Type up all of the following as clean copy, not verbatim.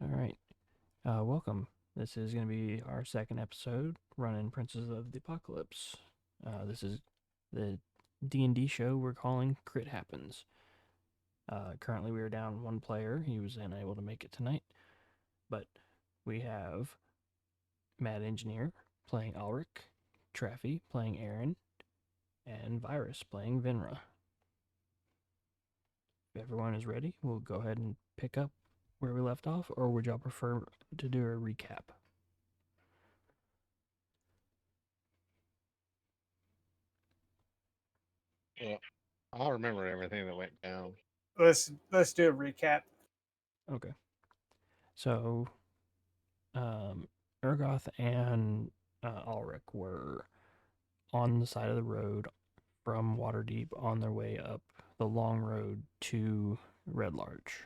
All right. Welcome. This is going to be our second episode running Princes of the Apocalypse. This is the D&D show we're calling Crit Happens. Currently, we are down one player. He was unable to make it tonight. But we have Mad Engineer playing Ulrich, Traffy playing Aaron, and Virus playing Vinra. If everyone is ready, we'll go ahead and pick up where we left off, or would y'all prefer to do a recap? Yeah, I'll remember everything that went down. Let's do a recap. Okay. So, Urgoth and Ulrich were on the side of the road from Waterdeep on their way up the long road to Red Larch.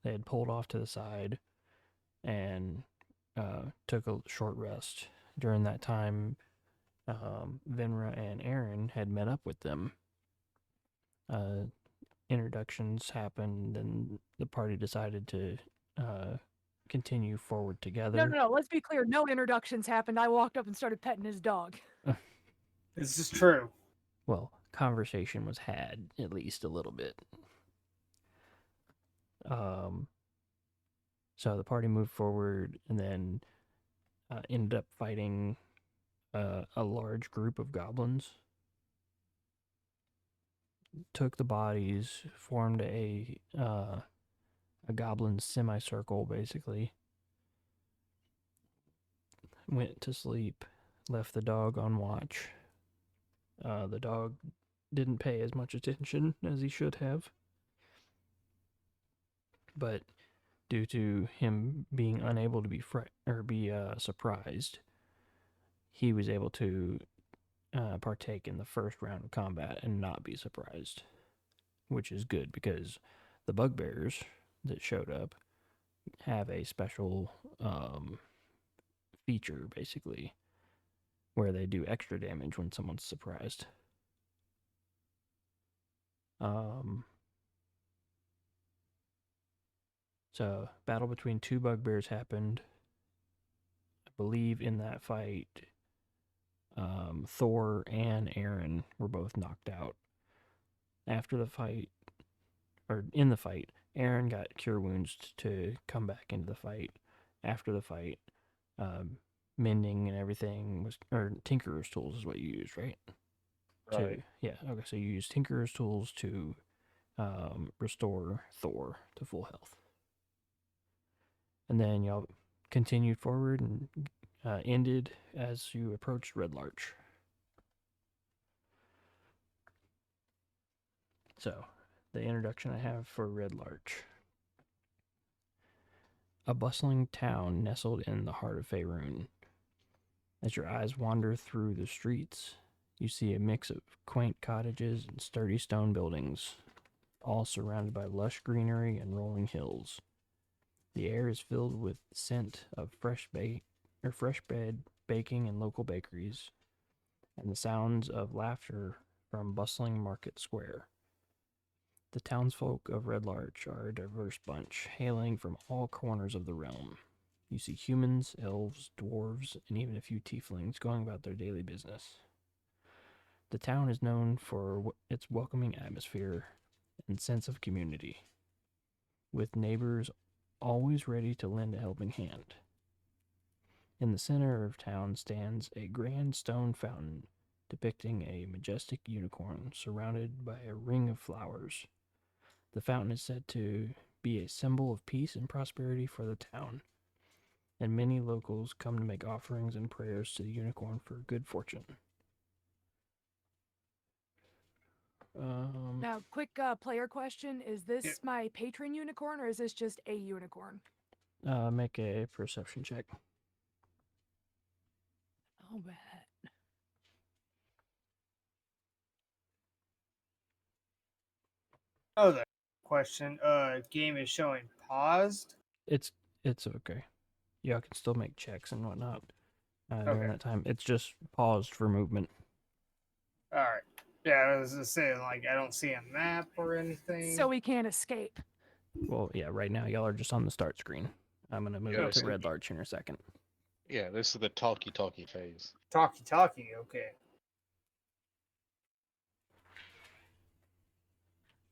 They had pulled off to the side and took a short rest. During that time, Venra and Aaron had met up with them. Uh, Introductions happened, and the party decided to uh, continue forward No, together. no, no. Let's be clear. No introductions happened. I walked up and started petting his dog. This is true. Well, conversation was had at least a little bit. Um, so the party moved forward and then ended up fighting a large group of goblins. Took the bodies, formed a goblin semicircle, basically. Went to sleep, left the dog on watch. The dog didn't pay as much attention as he should have, but due to him being unable to be surprised, he was able to partake in the first round of combat and not be surprised, which is good because the bugbears that showed up have a special feature, basically, where they do extra damage when someone's surprised. So, battle between two bugbears happened. I believe in that fight, Thor and Aaron were both knocked out. After the fight, or in the fight, Aaron got cure wounds to come back into the fight. After the fight, um, mending and everything was, or Tinkerer's tools is what you used, right? Right. Yeah, okay, so you use Tinkerer's tools to restore Thor to full health. And then y'all continued forward and ended as you approached Red Larch. So, the introduction I have for Red Larch. A bustling town nestled in the heart of Faerun. As your eyes wander through the streets, you see a mix of quaint cottages and sturdy stone buildings, all surrounded by lush greenery and rolling hills. The air is filled with scent of fresh bread baking in local bakeries, and the sounds of laughter from bustling market square. The townsfolk of Red Larch are a diverse bunch, hailing from all corners of the realm. You see humans, elves, dwarves, and even a few tieflings going about their daily business. The town is known for its welcoming atmosphere and sense of community, with neighbors always ready to lend a helping hand. In the center of town stands a grand stone fountain depicting a majestic unicorn surrounded by a ring of flowers. The fountain is said to be a symbol of peace and prosperity for the town, and many locals come to make offerings and prayers to the unicorn for good fortune. Um, Now, quick player question: is Yeah. this my patron unicorn, or is this just a unicorn? Make a perception check. Oh, bet. Oh, the question. Game is showing paused. It's it's okay. Y'all can still make checks and whatnot during Okay. that time. It's just paused for movement. All right. Yeah, I was just saying, like, I don't see a map or anything. So we can't escape. Well, yeah, right now y'all are just on the start screen. I'm gonna move Yeah, it to so- Red Larch in a second. Yeah, this is the talkie phase. Talkie. Okay.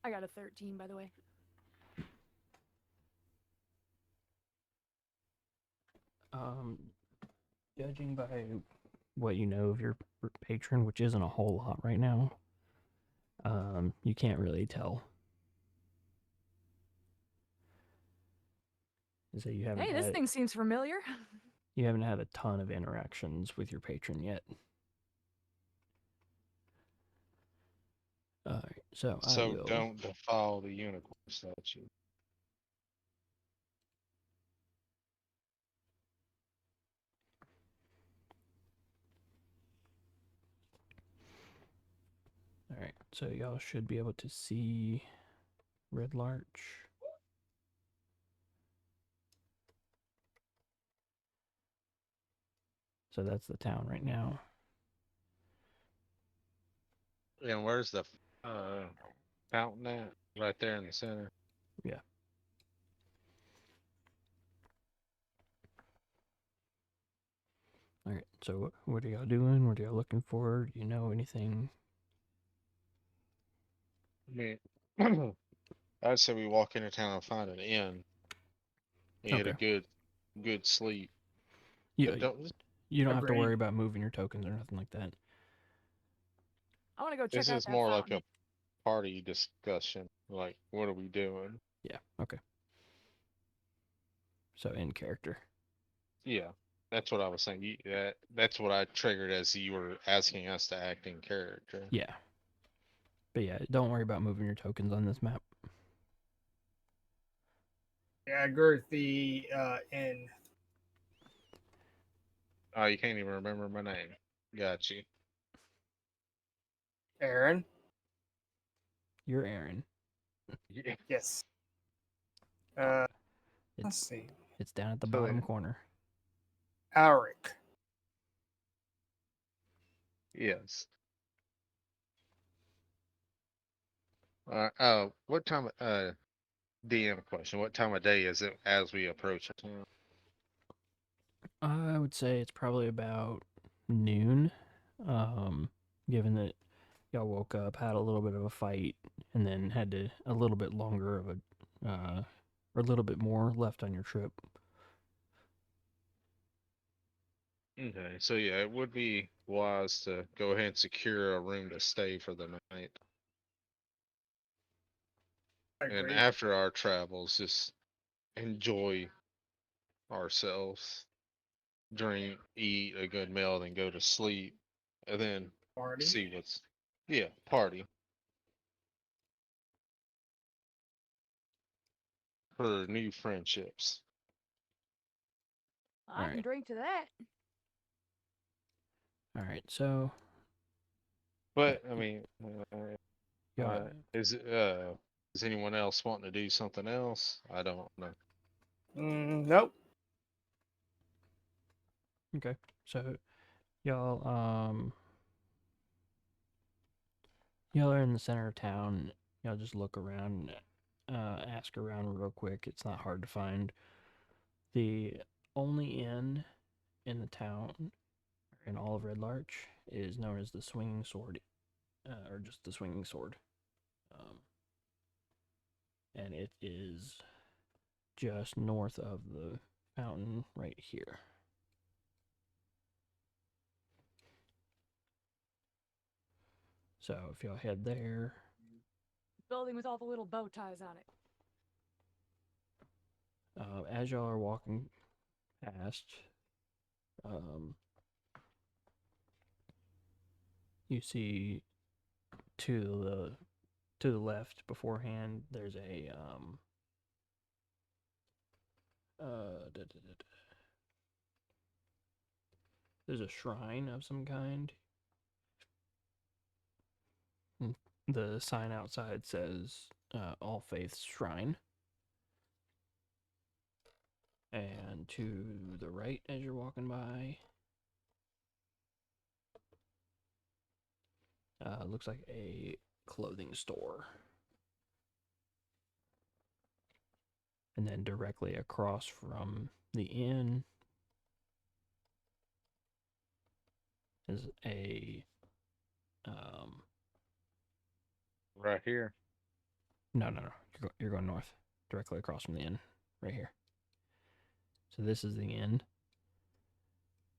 I got a 13, by the way. Judging by what you know of your patron, which isn't a whole lot right now, you can't really tell. So you haven't Hey, this had, thing seems familiar. you haven't had a ton of interactions with your patron yet. Alright, so I So will. don't defile the unicorn statue. Alright, so y'all should be able to see Red Larch. So that's the town right now. And where's the fountain at? Right there in the center. Yeah. Alright, so what are y'all doing? What are y'all looking for? Do you know anything? I mean, I'd say we walk into town and find an inn. And get a good sleep. Yeah, But don't, you don't have to Agreed. worry about moving your tokens or nothing like that. I want to go check this out is that more like fountain. a party discussion. Like, what are we doing? Yeah, okay. So in character. Yeah, that's what I was saying. That's what I triggered as you were asking us to act in character. Yeah. But yeah, don't worry about moving your tokens on this map. Yeah, I agree with the inn. Oh, you can't even remember my name. Got you. Aaron. You're Aaron. Yeah. Yes. It's Let's see. it's down at the So bottom yeah. corner. Alric. Yes. Oh, what time? DM question. What time of day is it as we approach the town? I would say it's probably about noon. Given that y'all woke up, had a little bit of a fight, and then had to a little bit longer of a or a little bit more left on your trip. Okay, so yeah, it would be wise to go ahead and secure a room to stay for the night. I And agree. after our travels, just enjoy ourselves, drink, eat a good meal, then go to sleep, and then Party. see what's, yeah, party for new friendships. I can Alright. drink to that. Alright, so But I mean, y'all, is anyone else wanting to do something else? I don't know. Nope. okay. So y'all y'all are in the center of town. Y'all just look around, ask around real quick. It's not hard to find. The only inn in the town, in all of Red Larch, is known as the Swinging Sword, or just the Swinging Sword. And it is just north of the fountain right here. So if y'all head there, Building with all the little bow ties on it. as y'all are walking past, you see to the left beforehand, there's a there's a shrine of some kind. The sign outside says All Faiths Shrine. And to the right as you're walking by, looks like a clothing store. And then directly across from the inn is a Right here. no. You're going north, directly across from the inn, right here. So this is the inn.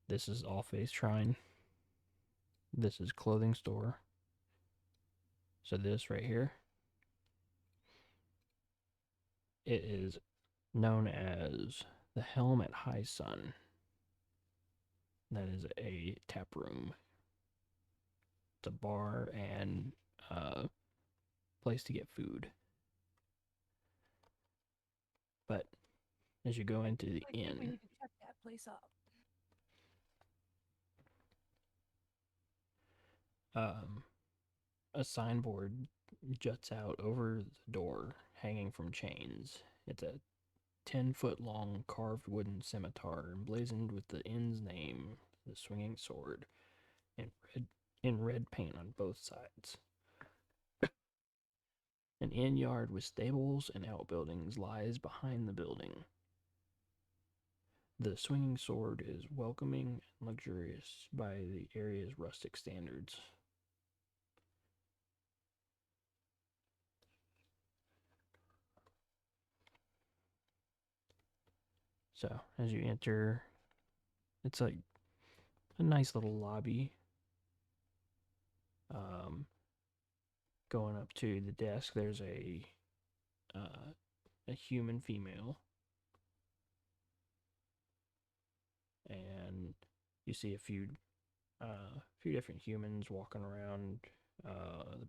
This is All Faith Shrine. This is clothing store. So this right here, it is known as the Helm at High Sun. That is a tap room. It's a bar and place to get food. But as you go into the I think we inn, need to check that place up. a signboard juts out over the door, hanging from chains. It's a 10-foot long carved wooden scimitar emblazoned with the inn's name, the swinging sword, in red paint on both sides. An inn yard with stables and outbuildings lies behind the building. The swinging sword is welcoming and luxurious by the area's rustic standards. So, as you enter, it's like a nice little lobby. Going up to the desk, there's a human female, and you see a few different humans walking around.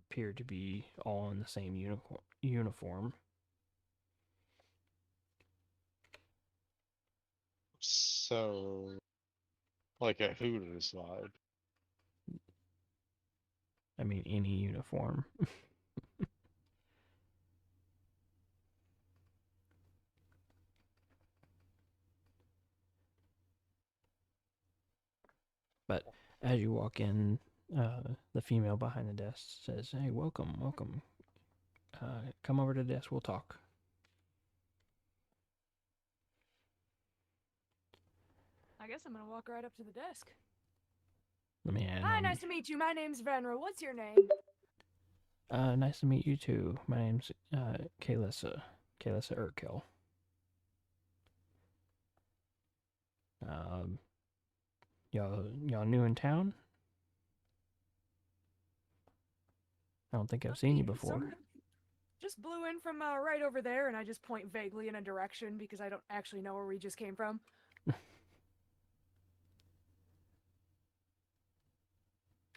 Appear to be all in the same uniform. So, like a Hooters vibe. I mean, any uniform. But as you walk in, the female behind the desk says, "Hey, welcome, welcome. Come over to the desk. We'll talk." I guess I'm gonna walk right up to the desk. Let me add. Hi, nice to meet you. My name's Venra. What's your name? Nice to meet you too. My name's Kaylissa Urkel. Y'all new in town? I don't think I've seen you before. Just blew in from right over there, and I just point vaguely in a direction because I don't actually know where we just came from.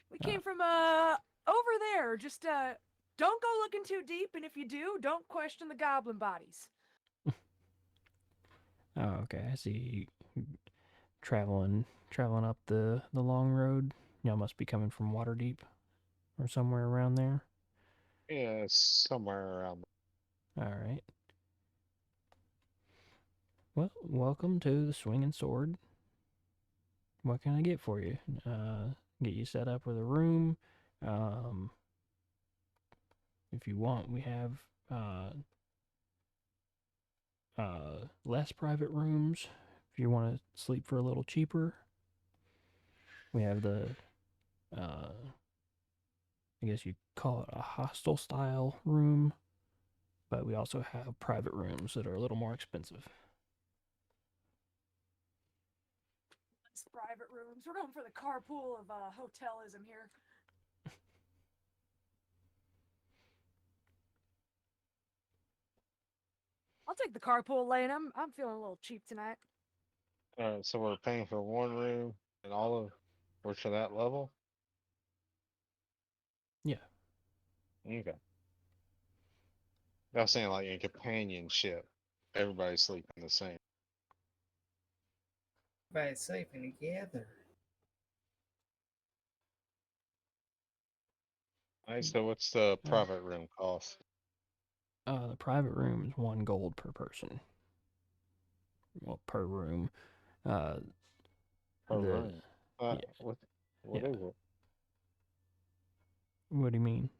We came from over there. Just don't go looking too deep, and if you do, don't question the goblin bodies. Oh, okay. I see you traveling up the long road. Y'all must be coming from Waterdeep or somewhere around there. Yeah, it's somewhere around. All right. Well, welcome to the Swinging Sword. What can I get for you? Get you set up with a room. If you want, we have less private rooms. If you want to sleep for a little cheaper, we have the I guess you'd call it a hostel style room, but we also have private rooms that are a little more expensive. It's private rooms. We're going for the carpool of hotelism here. I'll take the carpool lane. I'm feeling a little cheap tonight. So we're paying for one room and all of we're to that level? Yeah. Okay. I was saying like in companionship, everybody's sleeping the same. Everybody's sleeping together. Alright, so what's the private room cost? The private room is 1 gold per person. Well, per room. Per the- room. yeah. What Yeah. is it? What do you mean?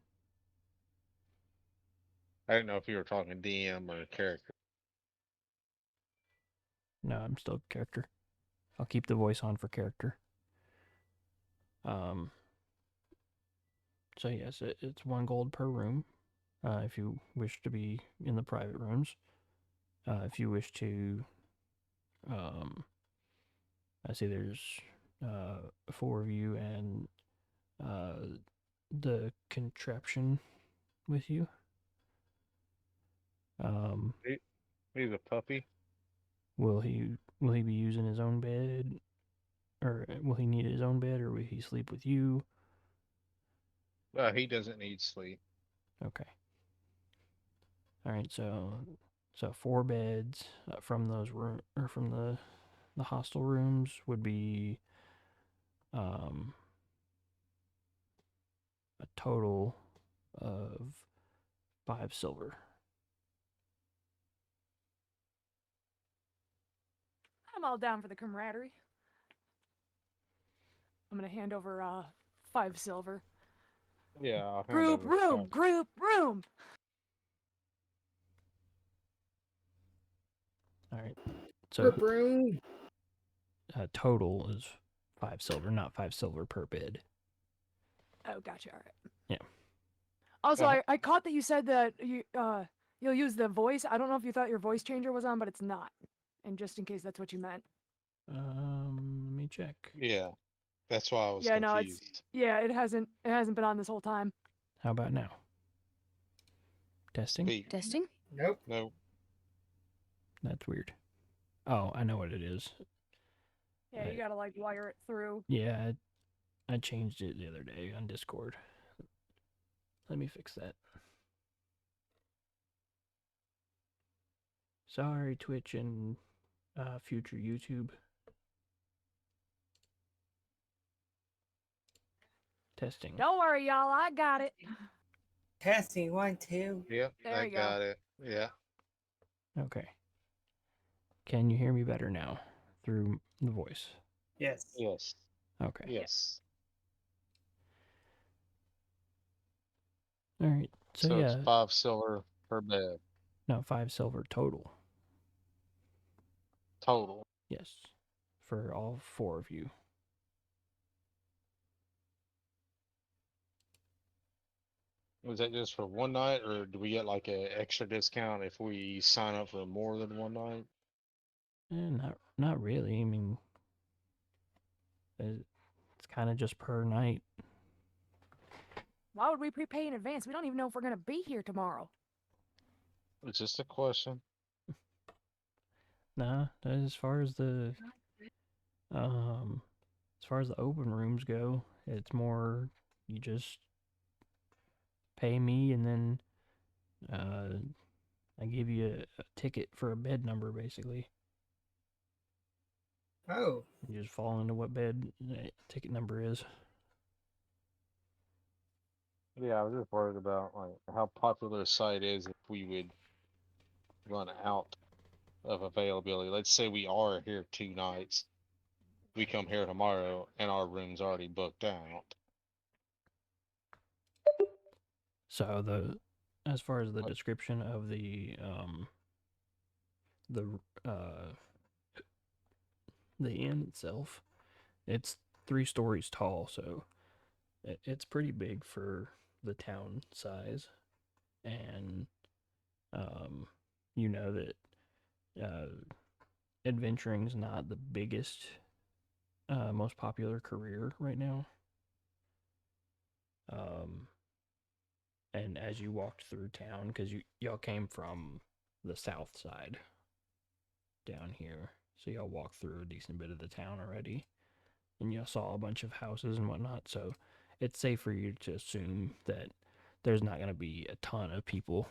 I didn't know if you were talking DM or character. No, I'm still character. I'll keep the voice on for character. So yes, it's 1 gold per room. If you wish to be in the private rooms. If you wish to, I see there's 4 of you and the contraption with you. He's a puppy. Will he be using his own bed, or will he need his own bed, or will he sleep with you? He doesn't need sleep. Okay. All right. So 4 beds from those room or from the hostel rooms would be a total of 5 silver. I'm all down for the camaraderie. I'm gonna hand over 5 silver. Yeah. I'll hand Group over room, five. group room. All right. So Broom. total is 5 silver, not 5 silver per bed. Oh, gotcha. All right. Yeah. Also, Uh-huh. I caught that you said that you'll use the voice. I don't know if you thought your voice changer was on, but it's not. And just in case that's what you meant. Let me check. Yeah. That's why I was Yeah, no, confused. it hasn't been on this whole time. How about now? Testing? Speak. Testing? Nope. No. That's weird. Oh, I know what it is. Yeah, Right. you gotta like wire it through. Yeah, I changed it the other day on Discord. Let me fix that. Sorry, Twitch and future YouTube. Testing. Don't worry, y'all. I got it. Testing 1, 2. Yep. There I you go. got it. Yeah. Okay. Can you hear me better now through the voice? Yes. Yes. Okay. Yes. All right. So yeah, it's 5 silver per bed no, 5 silver total. total. Yes, for all 4 of you. Was that just for one night, or do we get like an extra discount if we sign up for more than one night? And not really. I mean, it's kind of just per night. Why would we prepay in advance? We don't even know if we're gonna be here tomorrow. It's just a question. Nah, as far as the open rooms go, it's more you just pay me and then I give you a ticket for a bed number basically. Oh. You just fall into what bed the ticket number is. Yeah, I was just worried about like how popular the site is if we would run out of availability. Let's say we are here 2 nights. We come here tomorrow and our room's already booked out. So as far as the description of the inn itself, it's 3 stories tall, so it's pretty big for the town size, and you know that adventuring's not the biggest, most popular career right now. And as you walked through town, because y'all came from the south side down here, so y'all walked through a decent bit of the town already, and y'all saw a bunch of houses and whatnot, so it's safe for you to assume that there's not going to be a ton of people.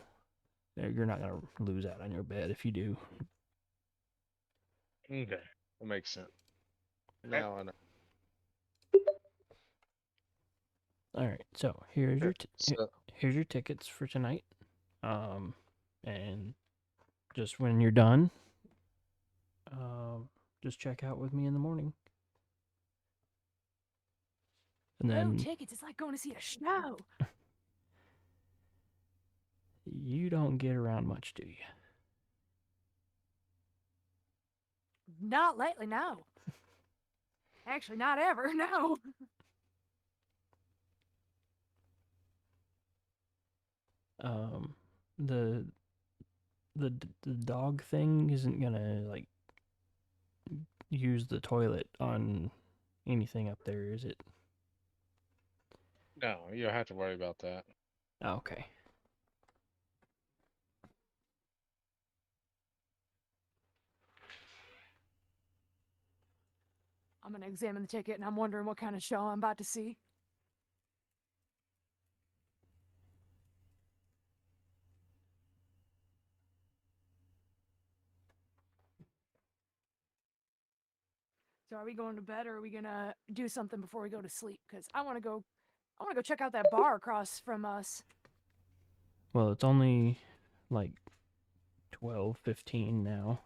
You're not going to lose out on your bed if you do. Okay. That makes sense. Now I know. All right, so here's your So, here's your tickets for tonight. And just when you're done, just check out with me in the morning. And No then tickets. It's like going to see a show. you don't get around much, do you? Not lately, no. Actually, not ever, no. The the dog thing isn't gonna like use the toilet on anything up there, is it? No, you don't have to worry about that. Oh, okay. I'm gonna examine the ticket and I'm wondering what kind of show I'm about to see. So are we going to bed or are we gonna do something before we go to sleep? Because I wanna go check out that bar across from us. Well, it's only like 12:15 now.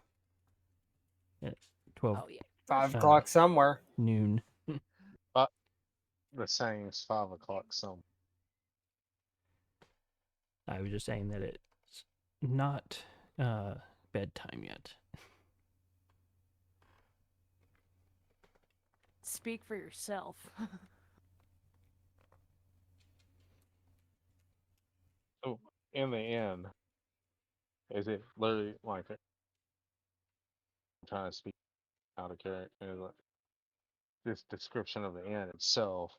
At 12 Oh yeah. 5 Uh, o'clock somewhere. noon. The same as 5 o'clock some. I was just saying that it's not bedtime yet. Speak for yourself. So in the end, is it literally like I'm trying to speak out of character? Is like this description of the inn itself?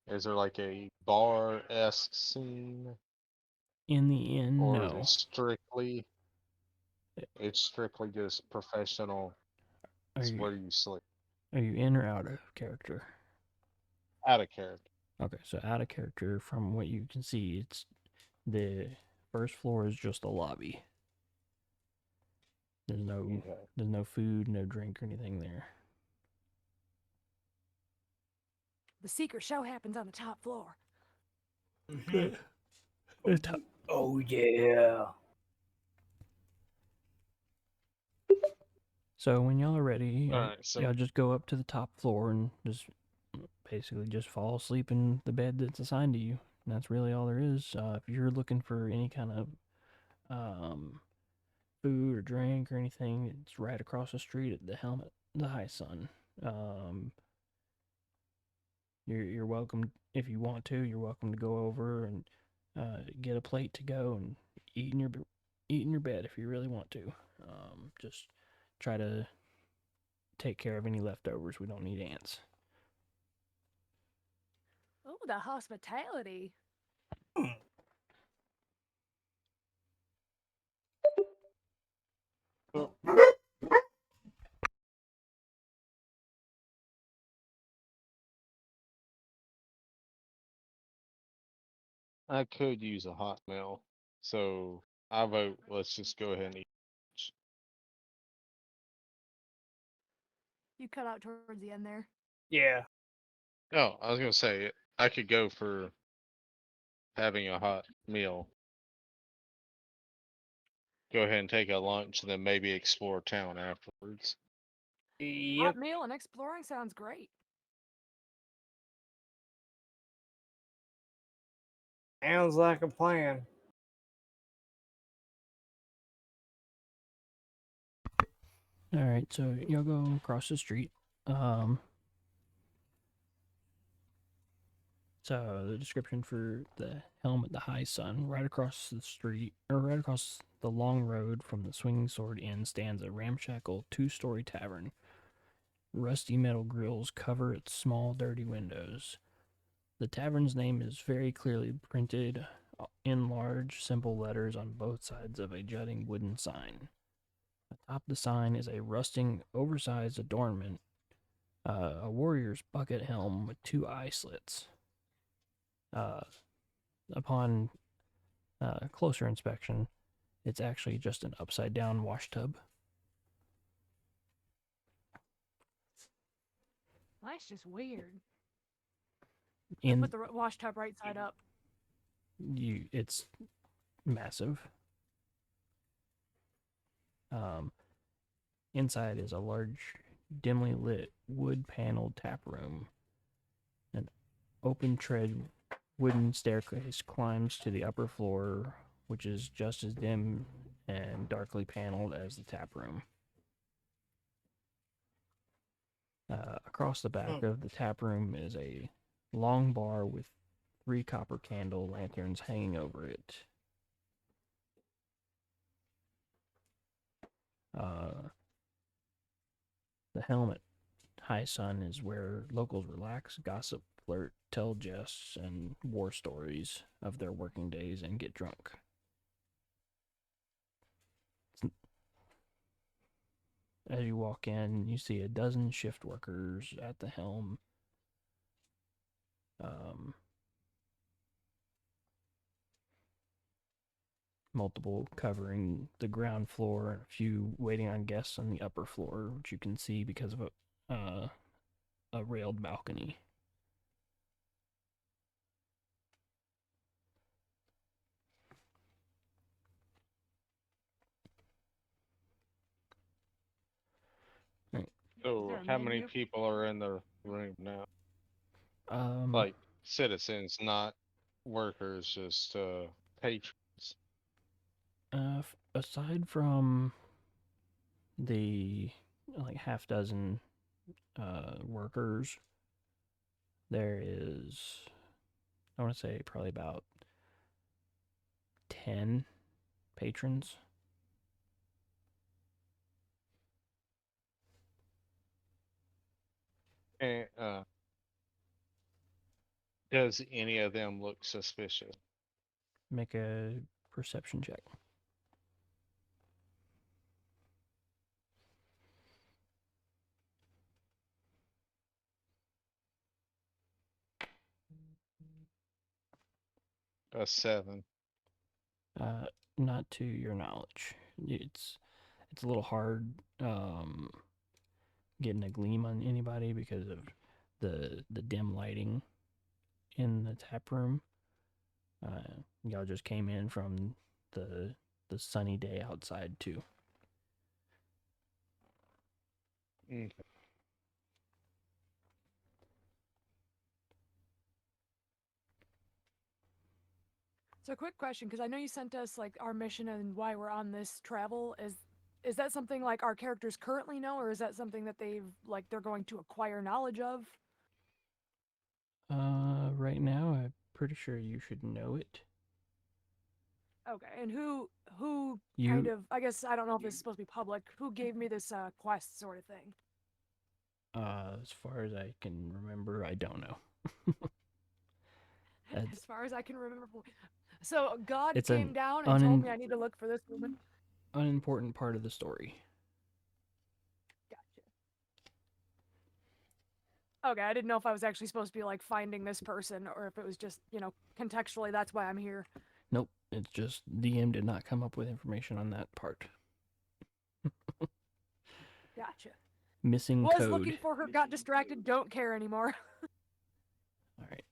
Is there like a bar-esque scene, In the end, or is no. it strictly? It's strictly just professional. Are It's you where you sleep. are you in or out of character? Out of character. Okay, so out of character, from what you can see, it's the first floor is just a lobby. There's Okay. no food, no drink or anything there. The secret show happens on the top floor. Mhm. The top- Oh yeah. So when y'all are ready, Alright, so y'all just go up to the top floor and just basically just fall asleep in the bed that's assigned to you. And that's really all there is. If you're looking for any kind of food or drink or anything, it's right across the street at the Helmet, the High Sun. You're welcome if you want to. You're welcome to go over and get a plate to go and eat in your bed if you really want to. Just try to take care of any leftovers. We don't need ants. Oh, the hospitality. I could use a hot meal. So I vote let's just go ahead and eat. You cut out towards the end there. Yeah. No, I was gonna say I could go for having a hot meal. Go ahead and take a lunch and then maybe explore town afterwards. Yep. Hot meal and exploring sounds great. Sounds like a plan. All right, so y'all go across the street. So the description for the Helmet, the High Sun, right across the street, or right across the long road from the Swinging Sword Inn, stands a ramshackle two-story tavern. Rusty metal grills cover its small, dirty windows. The tavern's name is very clearly printed in large, simple letters on both sides of a jutting wooden sign. Atop the sign is a rusting, oversized adornment, a warrior's bucket helm with two eye slits. Upon closer inspection, it's actually just an upside down wash tub. That's just weird. In Put the wash tub right side up. it's massive. Inside is a large, dimly lit, wood paneled tap room. An open tread wooden staircase climbs to the upper floor, which is just as dim and darkly paneled as the tap room. Across the back of the tap room is a long bar with 3 copper candle lanterns hanging over it. The helm at High Sun is where locals relax, gossip, flirt, tell jests and war stories of their working days, and get drunk. As you walk in, you see a dozen shift workers at the helm. Multiple covering the ground floor, and a few waiting on guests on the upper floor, which you can see because of a railed balcony. So, there a how many menu? people are in the room now? Um, Like citizens, not workers, just patrons. Aside from the like half dozen workers, there is, I want to say, probably about 10 patrons. And does any of them look suspicious? Make a perception check. A 7. Not to your knowledge. It's a little hard getting a gleam on anybody because of the dim lighting in the tap room. Y'all just came in from the sunny day outside too. Okay. So, quick question, because I know you sent us like our mission and why we're on this travel. Is that something like our characters currently know, or is that something that they're going to acquire knowledge of? Right now, I'm pretty sure you should know it. Okay, and who You kind of, I guess I don't know if this is supposed to be public. Who gave me this quest sort of thing? As far as I can remember, I don't know. As far as I can remember. So God It's came an down and told me I need to look for this woman. unimportant part of the story. Gotcha. Okay, I didn't know if I was actually supposed to be like finding this person or if it was just, contextually that's why I'm here. Nope, it's just DM did not come up with information on that part. Gotcha. Missing Was code. looking for her, got distracted, don't care anymore. All right.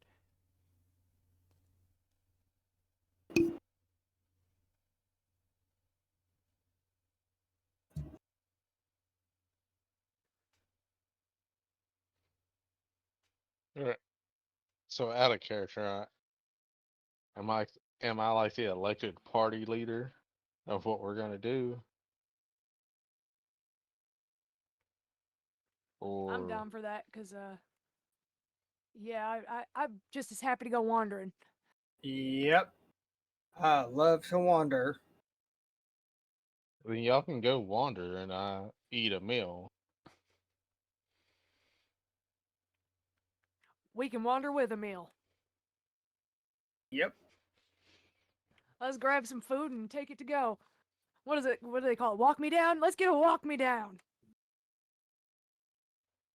Alright. So, out of character, am I like the elected party leader of what we're gonna do, I'm or down for that because, yeah, I'm just as happy to go wandering. Yep. I love to wander. then y'all can go wander and eat a meal. We can wander with a meal. Yep. Let's grab some food and take it to go. What is it? What do they call it? Walk me down? Let's get a walk me down.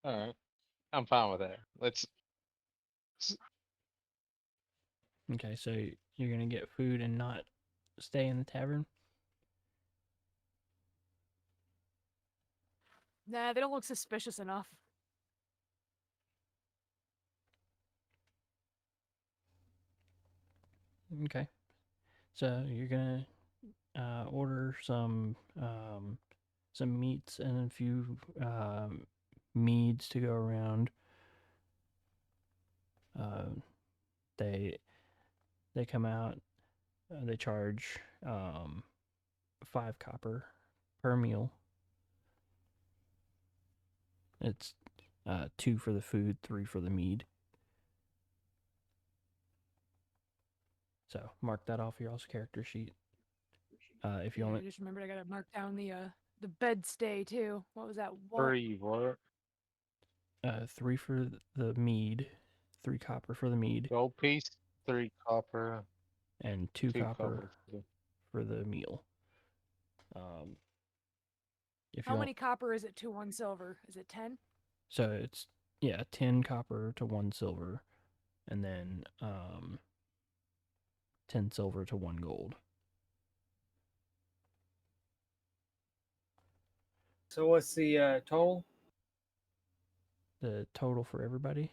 All right, I'm fine with that. Let's. Okay, so you're gonna get food and not stay in the tavern? Nah, they don't look suspicious enough. Okay. So you're gonna order some meats and a few meads to go around. Uh, they come out. They charge 5 copper per meal. It's 2 for the food, 3 for the mead. So mark that off your all's character sheet. If you Yeah, I only just remembered I gotta mark down the bed stay too. What was that? 3 what? 3 for the mead, 3 copper for the mead, Gold piece, 3 copper, and 2 2 copper copper. for the meal. If you How want, many copper is it to 1 silver? Is it 10? so it's 10 copper to 1 silver, and then 10 silver to 1 gold. So what's the total? The total for everybody,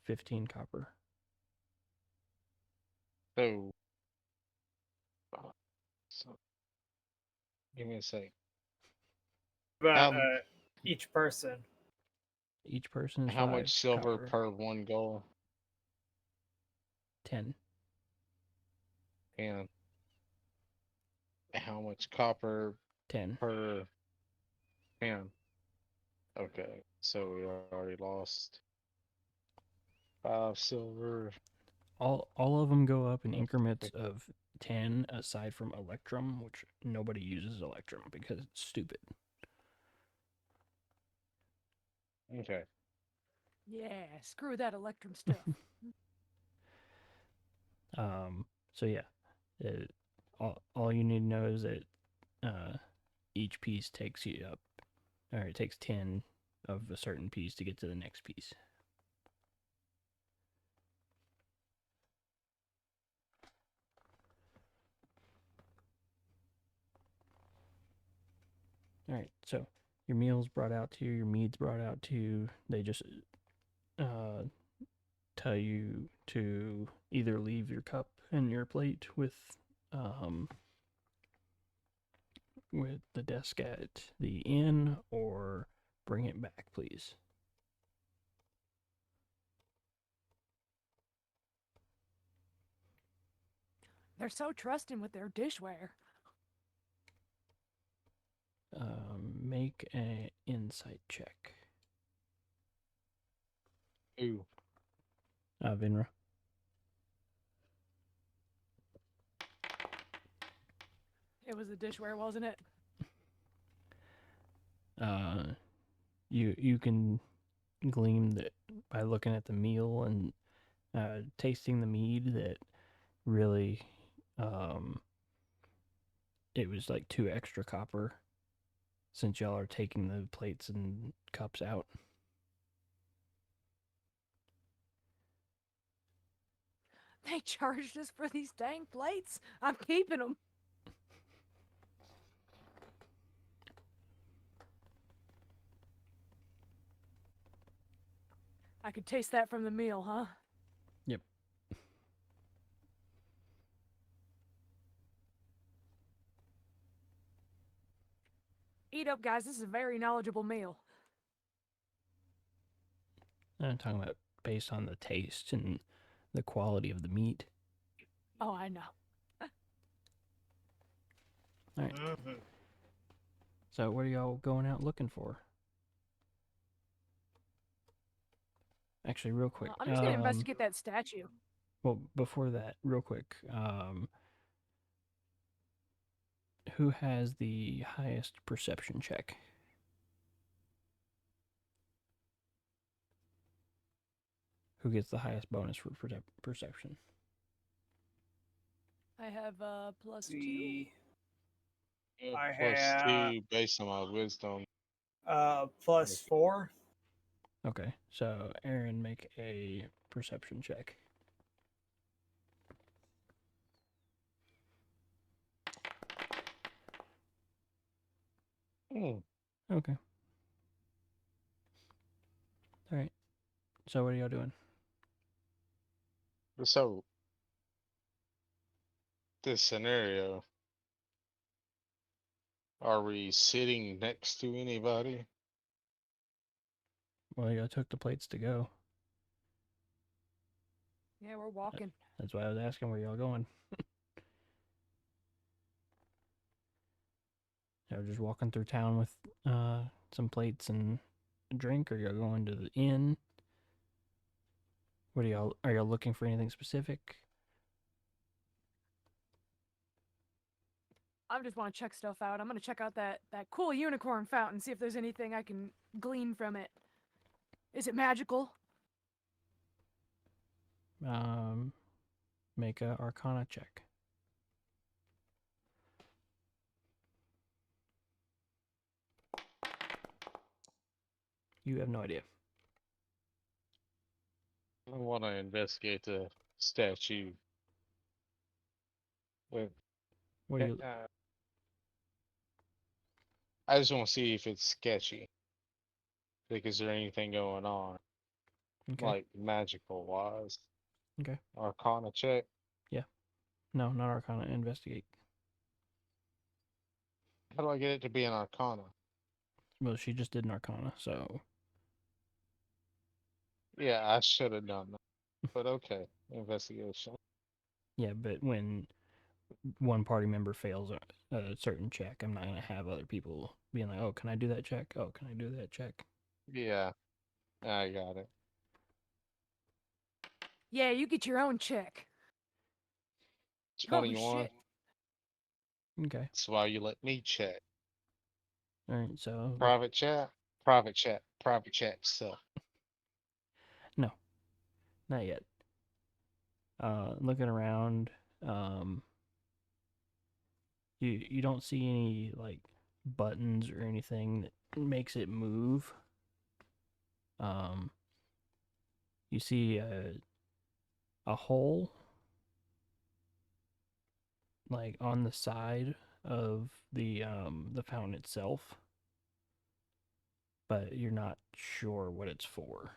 15 copper. So, so give me a sec. About Um, each person. Each person is How 5 much silver copper, per 1 gold? 10. And how much copper 10. per 10? Okay, so we already lost 5 silver. All of them go up in That's increments okay. of 10, aside from electrum, which nobody uses electrum because it's stupid. Okay. Yeah, screw that electrum stuff. So yeah, all you need to know is that each piece takes you up, or it takes 10 of a certain piece to get to the next piece. All right, so your meal's brought out to you, your mead's brought out to you. They just tell you to either leave your cup and your plate with the desk at the inn, or bring it back, please. They're so trusting with their dishware. Make an insight check. Ooh. Vinra. It was the dishware, wasn't it? You can glean that by looking at the meal and tasting the mead that really it was like 2 extra copper, since y'all are taking the plates and cups out. They charged us for these dang plates. I'm keeping them. I could taste that from the meal, huh? Yep. Eat up, guys. This is a very knowledgeable meal. I'm talking about based on the taste and the quality of the meat. Oh, I know. All right. Mm-hmm. So what are y'all going out looking for? Actually, real quick. I'm just gonna investigate that statue. Well, before that, real quick. Who has the highest perception check? Who gets the highest bonus for perception? I have +2. See, Yeah, I plus have 2 based on my wisdom. +4. Okay, so Aaron, make a perception check. Hmm. Okay. All right. So what are y'all doing? So, this scenario, are we sitting next to anybody? Well, y'all took the plates to go. Yeah, we're walking. That's why I was asking where y'all going. Y'all just walking through town with some plates and a drink? Are y'all going to the inn? What are y'all looking for anything specific? I just want to check stuff out. I'm gonna check out that cool unicorn fountain, see if there's anything I can glean from it. Is it magical? Make a Arcana check. You have no idea. I want to investigate the statue. Wait, What do you? I just want to see if it's sketchy. Like, is there anything going on, Okay. like magical wise? Okay. Arcana check. No, not Arcana. Investigate. How do I get it to be an Arcana? Well, she just did an Arcana, so Yeah, I should have done that. But okay, investigation. yeah. But when one party member fails a certain check, I'm not gonna have other people being like, "Oh, can I do that check? Oh, can I do that check?" Yeah, I got it. Yeah, you get your own check. Oh 21. shit. Okay. That's why you let me check. All right. So Private chat. Private chat. Private chat. So no, not yet. Looking around, you don't see any like buttons or anything that makes it move. You see a hole like on the side of the fountain itself, but you're not sure what it's for.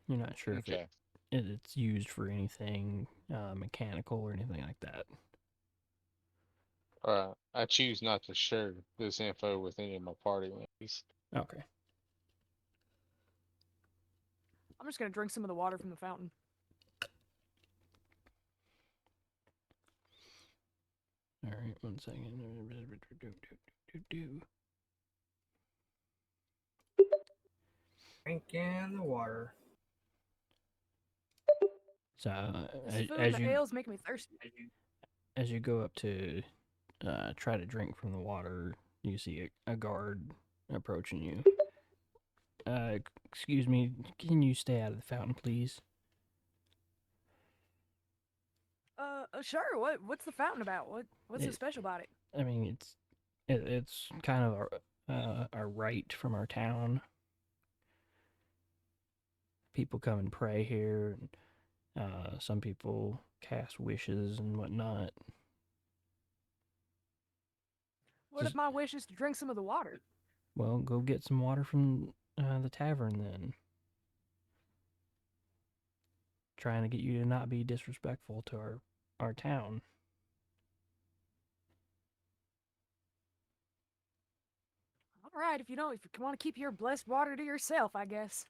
You're not sure if okay. it's used for anything mechanical or anything like that. Alright. I choose not to share this info with any of my party members. Okay. I'm just gonna drink some of the water from the fountain. All right, 1 second. Drinking the water. So This food as and the you ales make me thirsty. as you go up to try to drink from the water, you see a guard approaching you. Excuse me, can you stay out of the fountain, please? Sure. What's the fountain about? What's so It- special about it? I mean, it's kind of our right from our town. People come and pray here, and some people cast wishes and whatnot. What Just- if my wish is to drink some of the water? Well, go get some water from the tavern then. Trying to get you to not be disrespectful to our town. All right, if you want to keep your blessed water to yourself, I guess.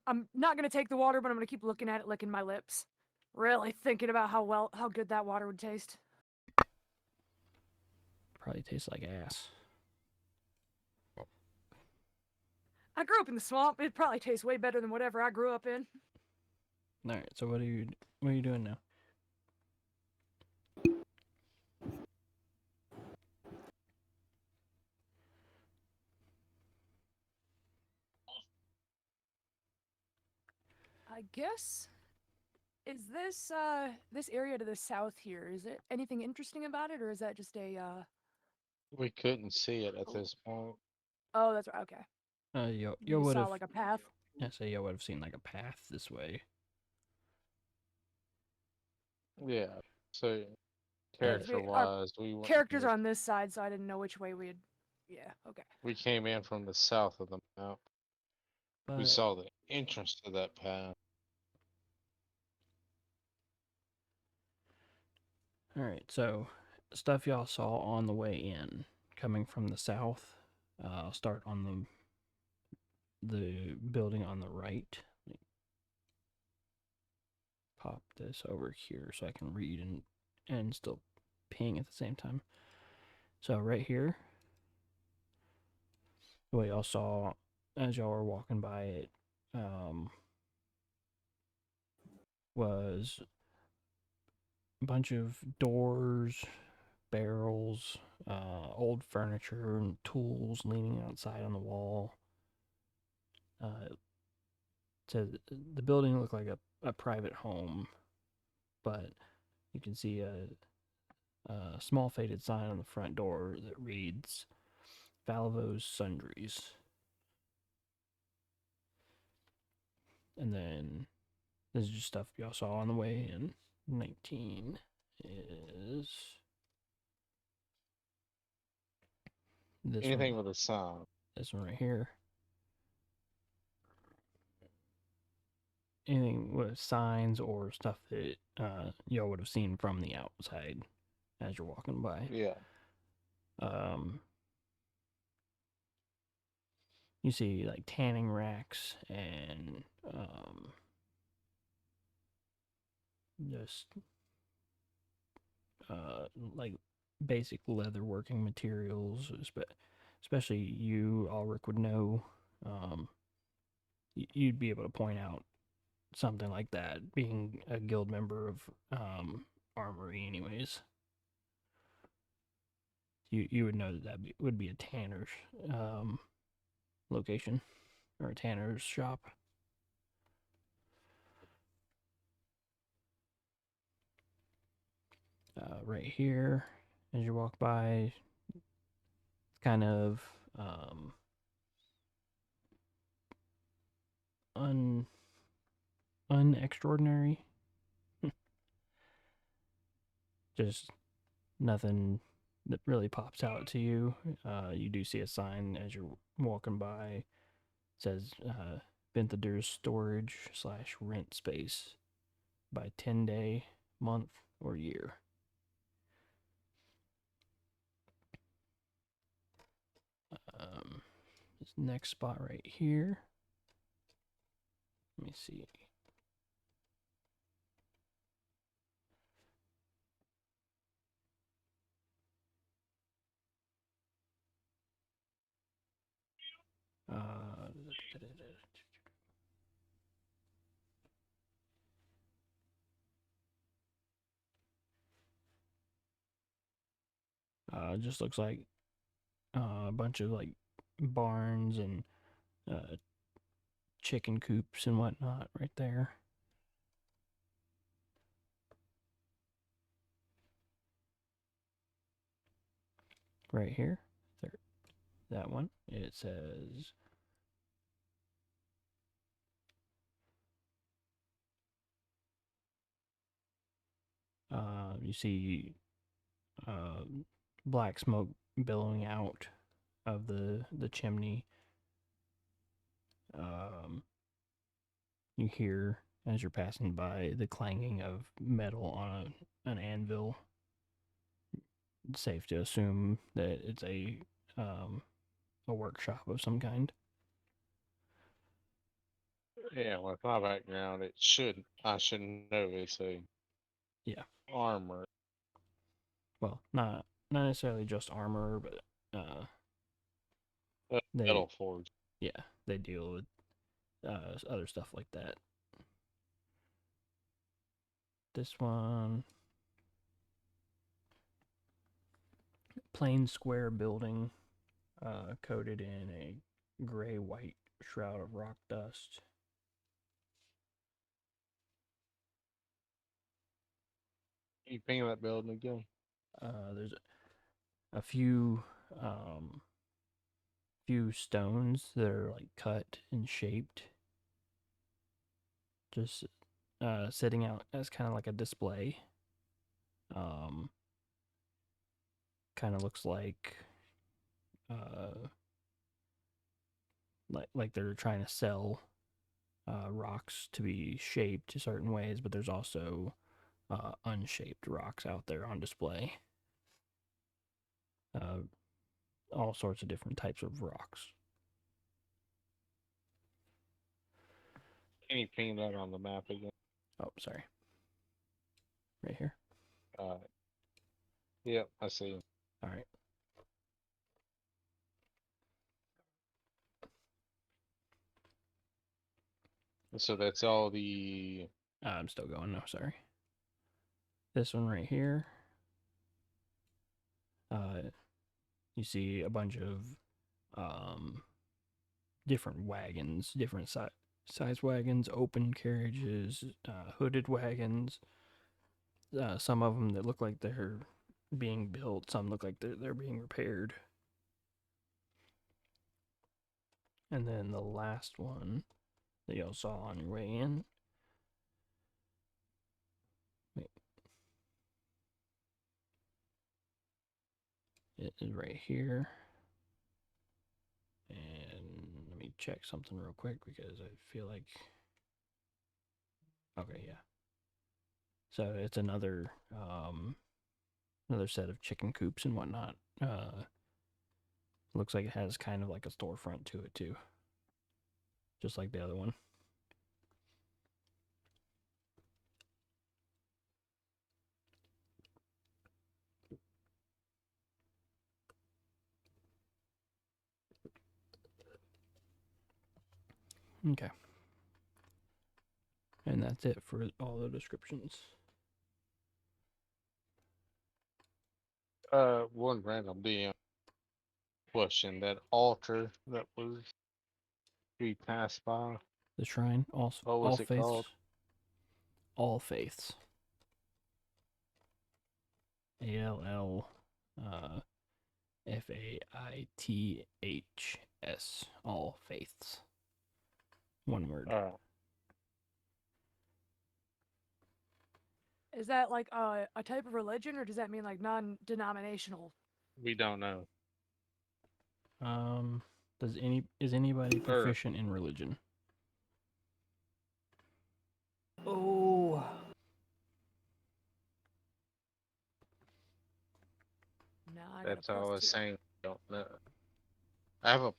I'm not gonna take the water, but I'm gonna keep looking at it, licking my lips, really thinking about how good that water would taste. Probably tastes like ass. I grew up in the swamp. It probably tastes way better than whatever I grew up in. All right, so what are you doing now? I guess. Is this area to the south here? Is it anything interesting about it, or is that just a We couldn't see it at this point. Oh, that's right. Okay. You You would saw have. like a path. I say you would have seen like a path this way. Yeah. So Yeah, 'cause character our wise, we went characters are on this side, so I didn't know which way we'd. Yeah. Okay. we came in from the south of the map. We But saw the entrance to that path. all right, so stuff y'all saw on the way in, coming from the south. I'll start on the building on the right. Let me pop this over here so I can read and still ping at the same time. So right here, what y'all saw as y'all were walking by it was a bunch of doors, barrels, old furniture and tools leaning outside on the wall. So the building looked like a private home, but you can see a small faded sign on the front door that reads Valvo's Sundries. And then this is just stuff y'all saw on the way in. 19 is this Anything one. with a sign. This one right here. Anything with signs or stuff that y'all would have seen from the outside as you're walking by. Yeah. You see like tanning racks and just like basic leather working materials, especially you, Ulrich, would know. You'd be able to point out something like that, being a guild member of Armory, anyways. You would know that would be a tanner's location or a tanner's shop. Right here, as you walk by, it's kind of unextraordinary. Just nothing that really pops out to you. You do see a sign as you're walking by. It says Benthader's storage / rent space by 10 day, month, or year. This next spot right here. Let me see. Just looks like a bunch of like barns and chicken coops and whatnot right there. Right here, there, that one. It says you see black smoke billowing out of the chimney. You hear as you're passing by the clanging of metal on an anvil. It's safe to assume that it's a workshop of some kind. Yeah, with my background, I should know it's a armor. Well, not necessarily just armor, but Metal forge. Yeah, they deal with other stuff like that. This one, plain square building, coated in a gray-white shroud of rock dust. Can you ping that building again? There's a few stones that are like cut and shaped, just sitting out as kind of like a display. Kind of looks like they're trying to sell rocks to be shaped certain ways, but there's also unshaped rocks out there on display. all sorts of different types of rocks. Can you ping that on the map again? Oh, sorry. Right here. Yep, I see. All right. So that's all the. I'm still going. No, sorry. This one right here. You see a bunch of different wagons, different size wagons, open carriages, hooded wagons. Some of them that look like they're being built. Some look like they're being repaired. And then the last one that y'all saw on your way in. Wait. It is right here. And let me check something real quick because I feel like. Okay, yeah. So it's another set of chicken coops and whatnot. Looks like it has kind of like a storefront to it too, just like the other one. Okay. And that's it for all the descriptions. One random DM question. That altar that was we passed by. The shrine, What all was it faiths. called? All faiths. ALL FAITHS. All faiths. One word. Is that like a type of religion, or does that mean like non-denominational? We don't know. Is anybody proficient in religion? Oh, No, I got That's a all I plus was 2. saying. Don't know. I have a.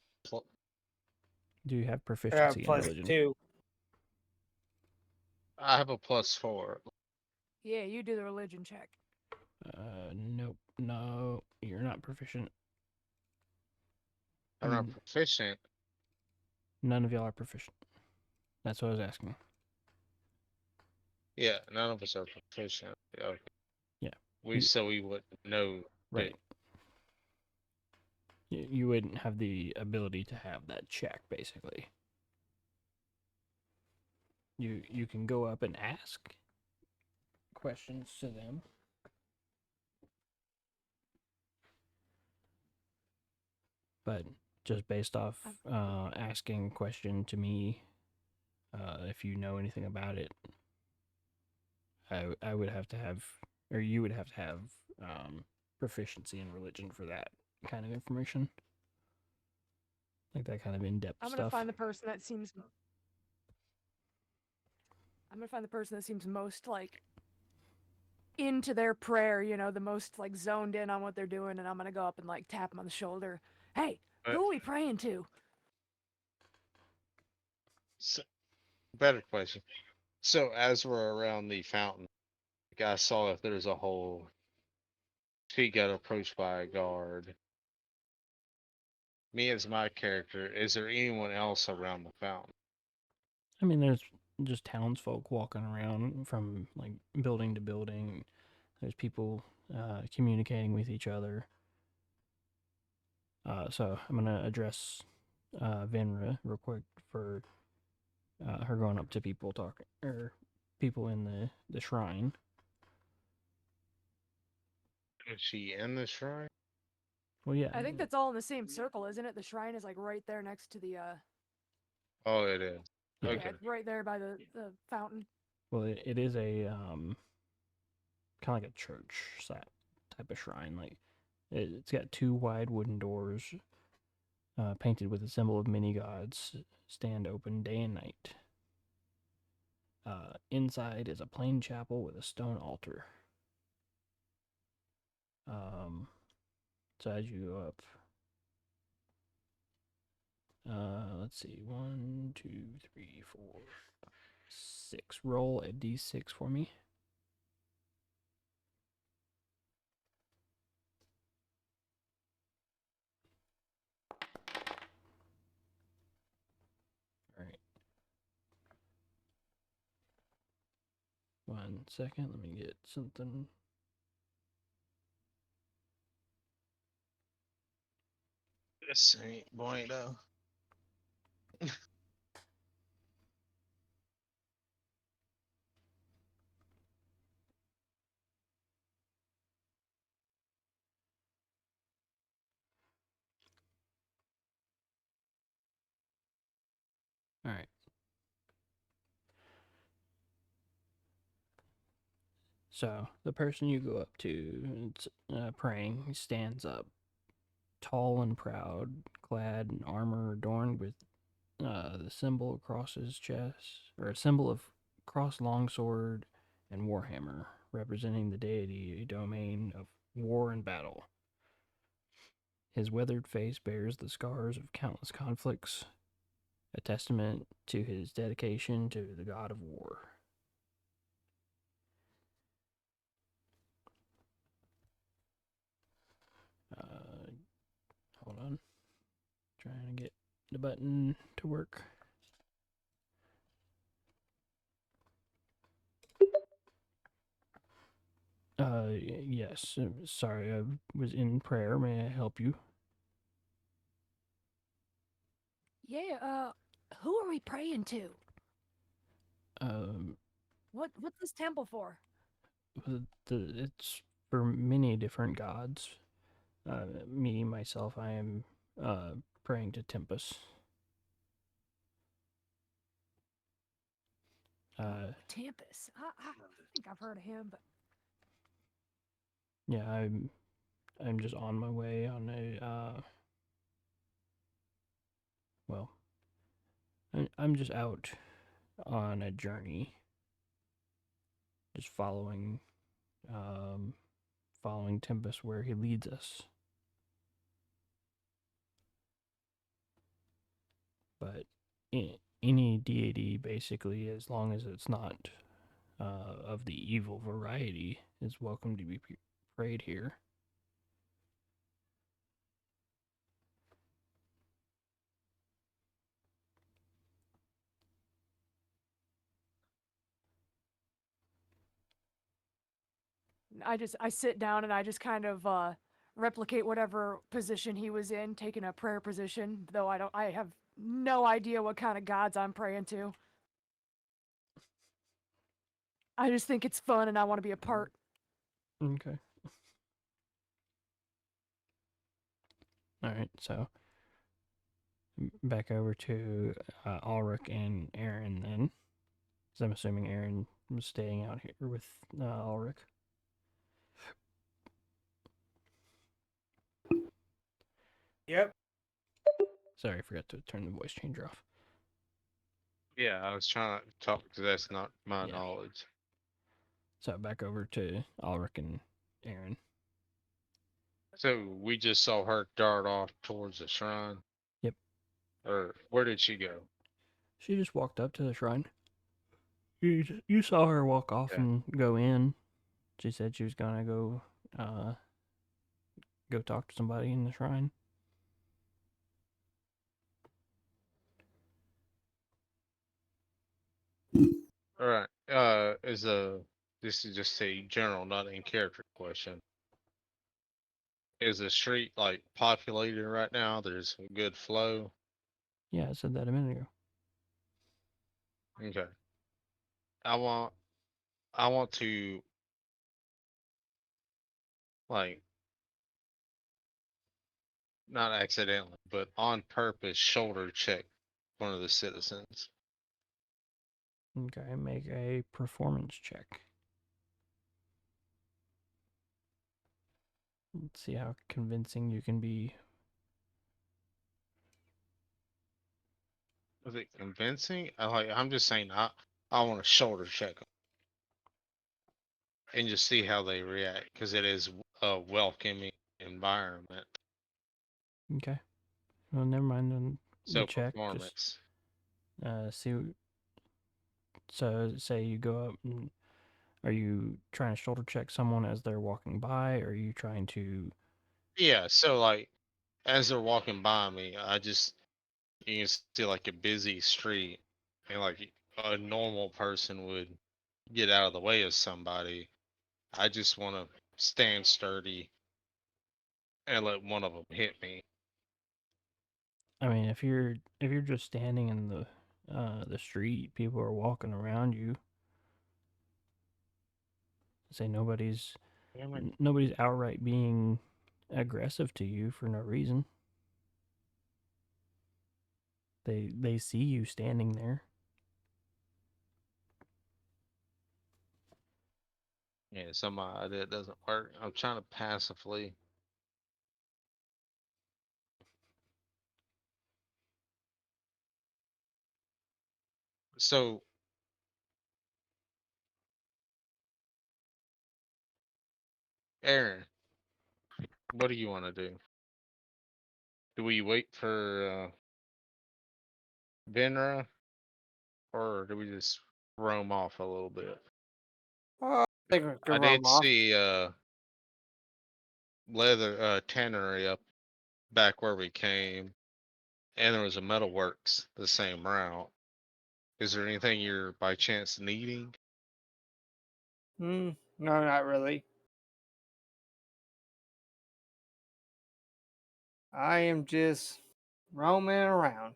Do you have I got proficiency in plus religion? 2. I have a +4. Yeah, you do the religion check. Nope. No, you're not proficient. I'm not proficient. None of y'all are proficient. That's what I was asking. Yeah, none of us are proficient. Okay. Yeah. We wouldn't know. Right. You wouldn't have the ability to have that check, basically. You can go up and ask questions to them. But just based off asking a question to me, if you know anything about it, I would have to have, or you would have to have proficiency in religion for that kind of information. Like that kind of in-depth I'm stuff. gonna find the person that seems. I'm gonna find the person that seems most like into their prayer, you know, the most like zoned in on what they're doing, and I'm gonna go up and like tap him on the shoulder. Hey, who are we praying to? So, better question. So as we're around the fountain, the guy saw if there's a hole. He got approached by a guard. Me as my character, is there anyone else around the fountain? I mean, there's just townsfolk walking around from like building to building. There's people communicating with each other. So I'm gonna address Venra real quick for her going up to people talking or people in the shrine. Is she in the shrine? Well, yeah. I think that's all in the same circle, isn't it? The shrine is like right there next to the Oh, it is. Yeah. Okay. yeah, it's right there by the fountain. Well, it is a kind of like a church type of shrine. Like it's got 2 wide wooden doors, painted with a symbol of many gods, stand open day and night. Inside is a plain chapel with a stone altar. So as you go up, Let's see. 1, 2, 3, 4, 6. Roll a d6 for me. All right. 1 second. Let me get something. This ain't bueno. All right. So the person you go up to, praying, he stands up, tall and proud, clad in armor adorned with the symbol across his chest, or a symbol of cross longsword and warhammer, representing the deity domain of war and battle. His weathered face bears the scars of countless conflicts, a testament to his dedication to the god of war. Hold on. Trying to get the button to work. Yes. Sorry, I was in prayer. May I help you? Yeah, who are we praying to? Um, What's this temple for? it's for many different gods. Myself, I am praying to Tempest. Tempest. I think I've heard of him, but Yeah, I'm just on my way on a well, I'm just out on a journey, just following Tempest where he leads us. But any deity, basically, as long as it's not of the evil variety, is welcome to be prayed here. I sit down and I just kind of replicate whatever position he was in, taking a prayer position, though I have no idea what kind of gods I'm praying to. I just think it's fun and I want to be a part. Okay. All right, so back over to Ulrich and Aaron then. So I'm assuming Aaron was staying out here with Ulrich. Yep. Sorry, I forgot to turn the voice changer off. Yeah, I was trying to talk because that's not my Yeah. knowledge. So back over to Ulrich and Aaron. So we just saw her dart off towards the shrine. Yep. Or where did she go? She just walked up to the shrine. You saw her walk off Yeah. and go in. She said she was gonna go talk to somebody in the shrine. All right. This is just a general, not in character question. Is the street like populated right now? There's a good flow. Yeah, I said that a minute ago. Okay. I want to like not accidentally, but on purpose shoulder check one of the citizens. Okay, make a performance check. Let's see how convincing you can be. Was it convincing? I'm just saying I want to shoulder check them and just see how they react because it is a welcoming environment. Okay. Well, never mind. Then So check. performance. See. So say you go up and are you trying to shoulder check someone as they're walking by? Or are you trying to? Yeah, so like as they're walking by me, you can see like a busy street, and like a normal person would get out of the way of somebody. I just want to stand sturdy and let one of them hit me. I mean, if you're just standing in the street, people are walking around you. Say Damn it. nobody's outright being aggressive to you for no reason. They see you standing there. Yeah, somehow that doesn't work. I'm trying to passively. So, Aaron, what do you want to do? Do we wait for Venra, or do we just roam off a little bit? I think we I can did roam off. see leather tannery up back where we came, and there was a metalworks the same route. Is there anything you're by chance needing? No, not really. I am just roaming around.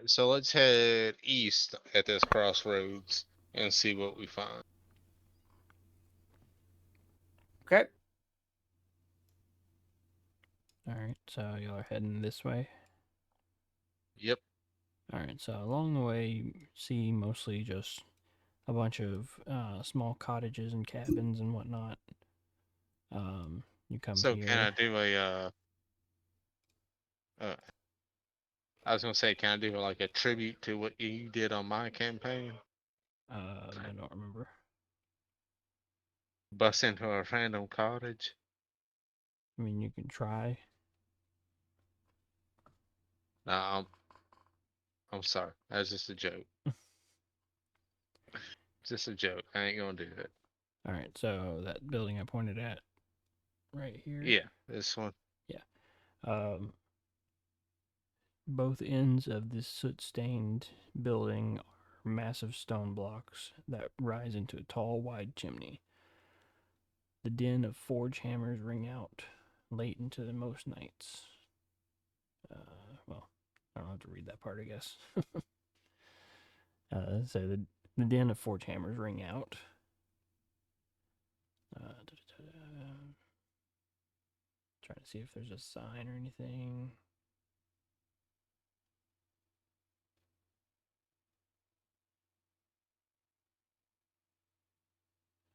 So let's head east at this crossroads and see what we find. Okay. All right, so y'all are heading this way. Yep. All right, so along the way you see mostly just a bunch of small cottages and cabins and whatnot. You come So can I here. do uh I was gonna say, can I do like a tribute to what you did on my campaign? I don't remember. Bust into a random cottage? I mean, you can try. Nah, I'm sorry. That's just a joke. Just a joke. I ain't gonna do it. All right, so that building I pointed at right here. Yeah, this one. Yeah. Um, both ends of this soot-stained building are massive stone blocks that rise into a tall, wide chimney. The din of forge hammers ring out late into the most nights. Well, I don't have to read that part, I guess. So the din of forge hammers ring out. Trying to see if there's a sign or anything.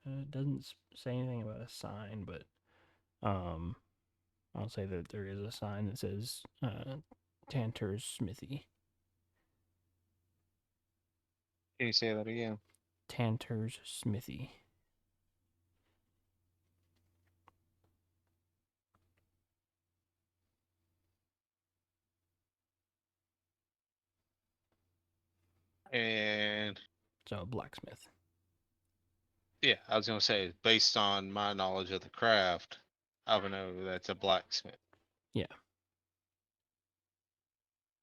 It doesn't say anything about a sign, but I'll say that there is a sign that says Tanter's Smithy. Can you say that again? Tanter's Smithy. And So, blacksmith. yeah, I was gonna say, based on my knowledge of the craft, I would know that's a blacksmith. Yeah.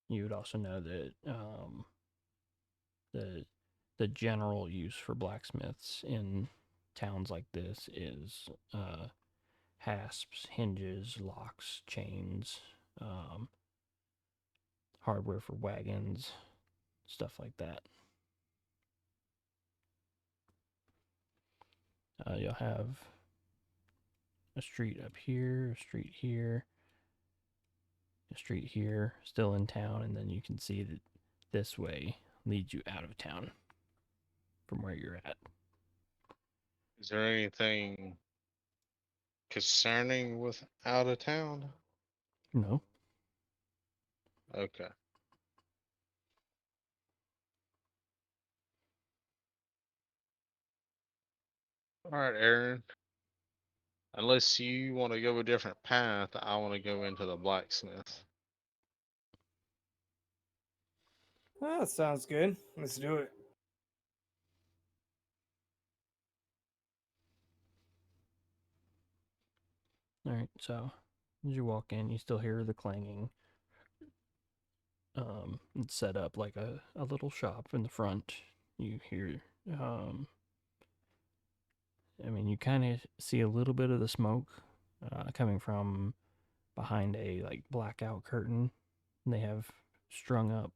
You would also know that the general use for blacksmiths in towns like this is hasps, hinges, locks, chains, hardware for wagons, stuff like that. You'll have a street up here, a street here, a street here, still in town, and then you can see that this way leads you out of town from where you're at. Is there anything concerning with out of town? No. Okay. All right, Aaron. Unless you want to go a different path, I want to go into the blacksmith. Oh, that sounds good. Let's do it. All right, so as you walk in, you still hear the clanging. It's set up like a little shop in the front. You hear, you kind of see a little bit of the smoke coming from behind a like blackout curtain they have strung up.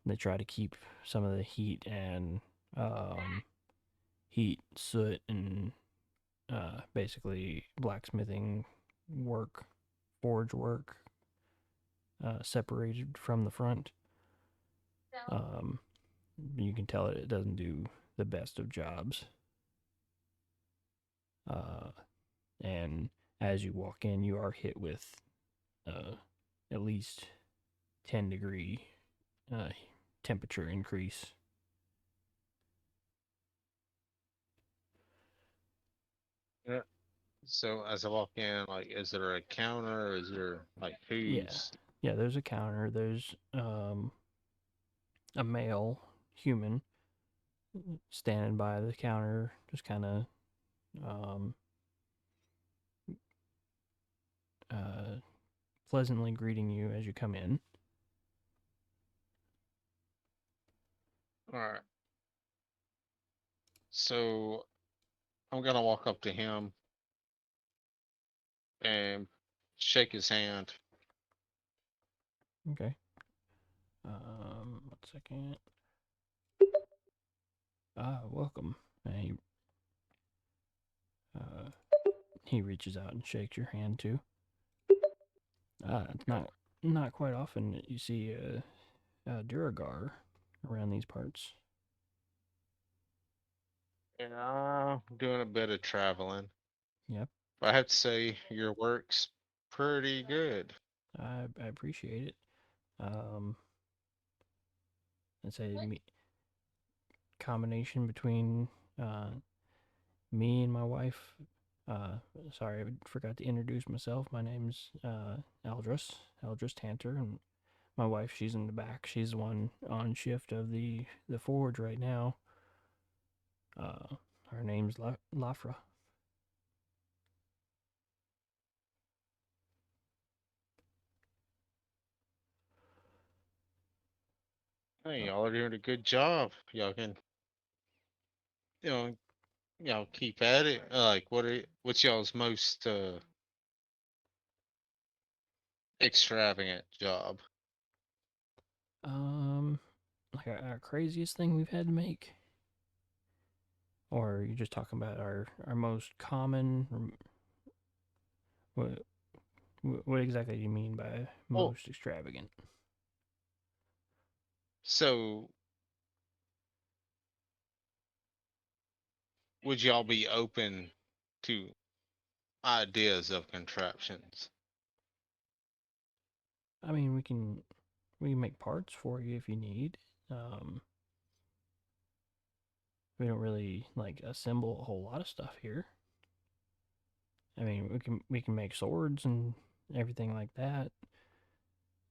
They try to keep some of the heat and soot, and basically blacksmithing work, forge work, separated from the front. You can tell it doesn't do the best of jobs. And as you walk in, you are hit with at least 10-degree temperature increase. Yeah. So as I walk in, like, is there a counter? Is there like who's? Yeah, there's a counter. There's a male human standing by the counter, just kind of pleasantly greeting you as you come in. All right. So I'm gonna walk up to him and shake his hand. Okay. 1 second. Welcome. And he reaches out and shakes your hand too. It's not quite often that you see a Duragar around these parts. Yeah, I'm doing a bit of traveling. Yep, But I have to say your work's pretty good. I appreciate it. It's a combination between me and my wife. Sorry, I forgot to introduce myself. My name's Eldris Tanter, and my wife, she's in the back. She's the one on shift of the forge right now. Her name's Lafra. Hey, y'all are doing a good job. Y'all can, you know, y'all keep at it. Like, what's y'all's most extravagant job? Like our craziest thing we've had to make, or are you just talking about our most common? What what exactly do you mean by Well, most extravagant? so would y'all be open to ideas of contraptions? I mean, we can make parts for you if you need. Um, we don't really like assemble a whole lot of stuff here. I mean, we can make swords and everything like that.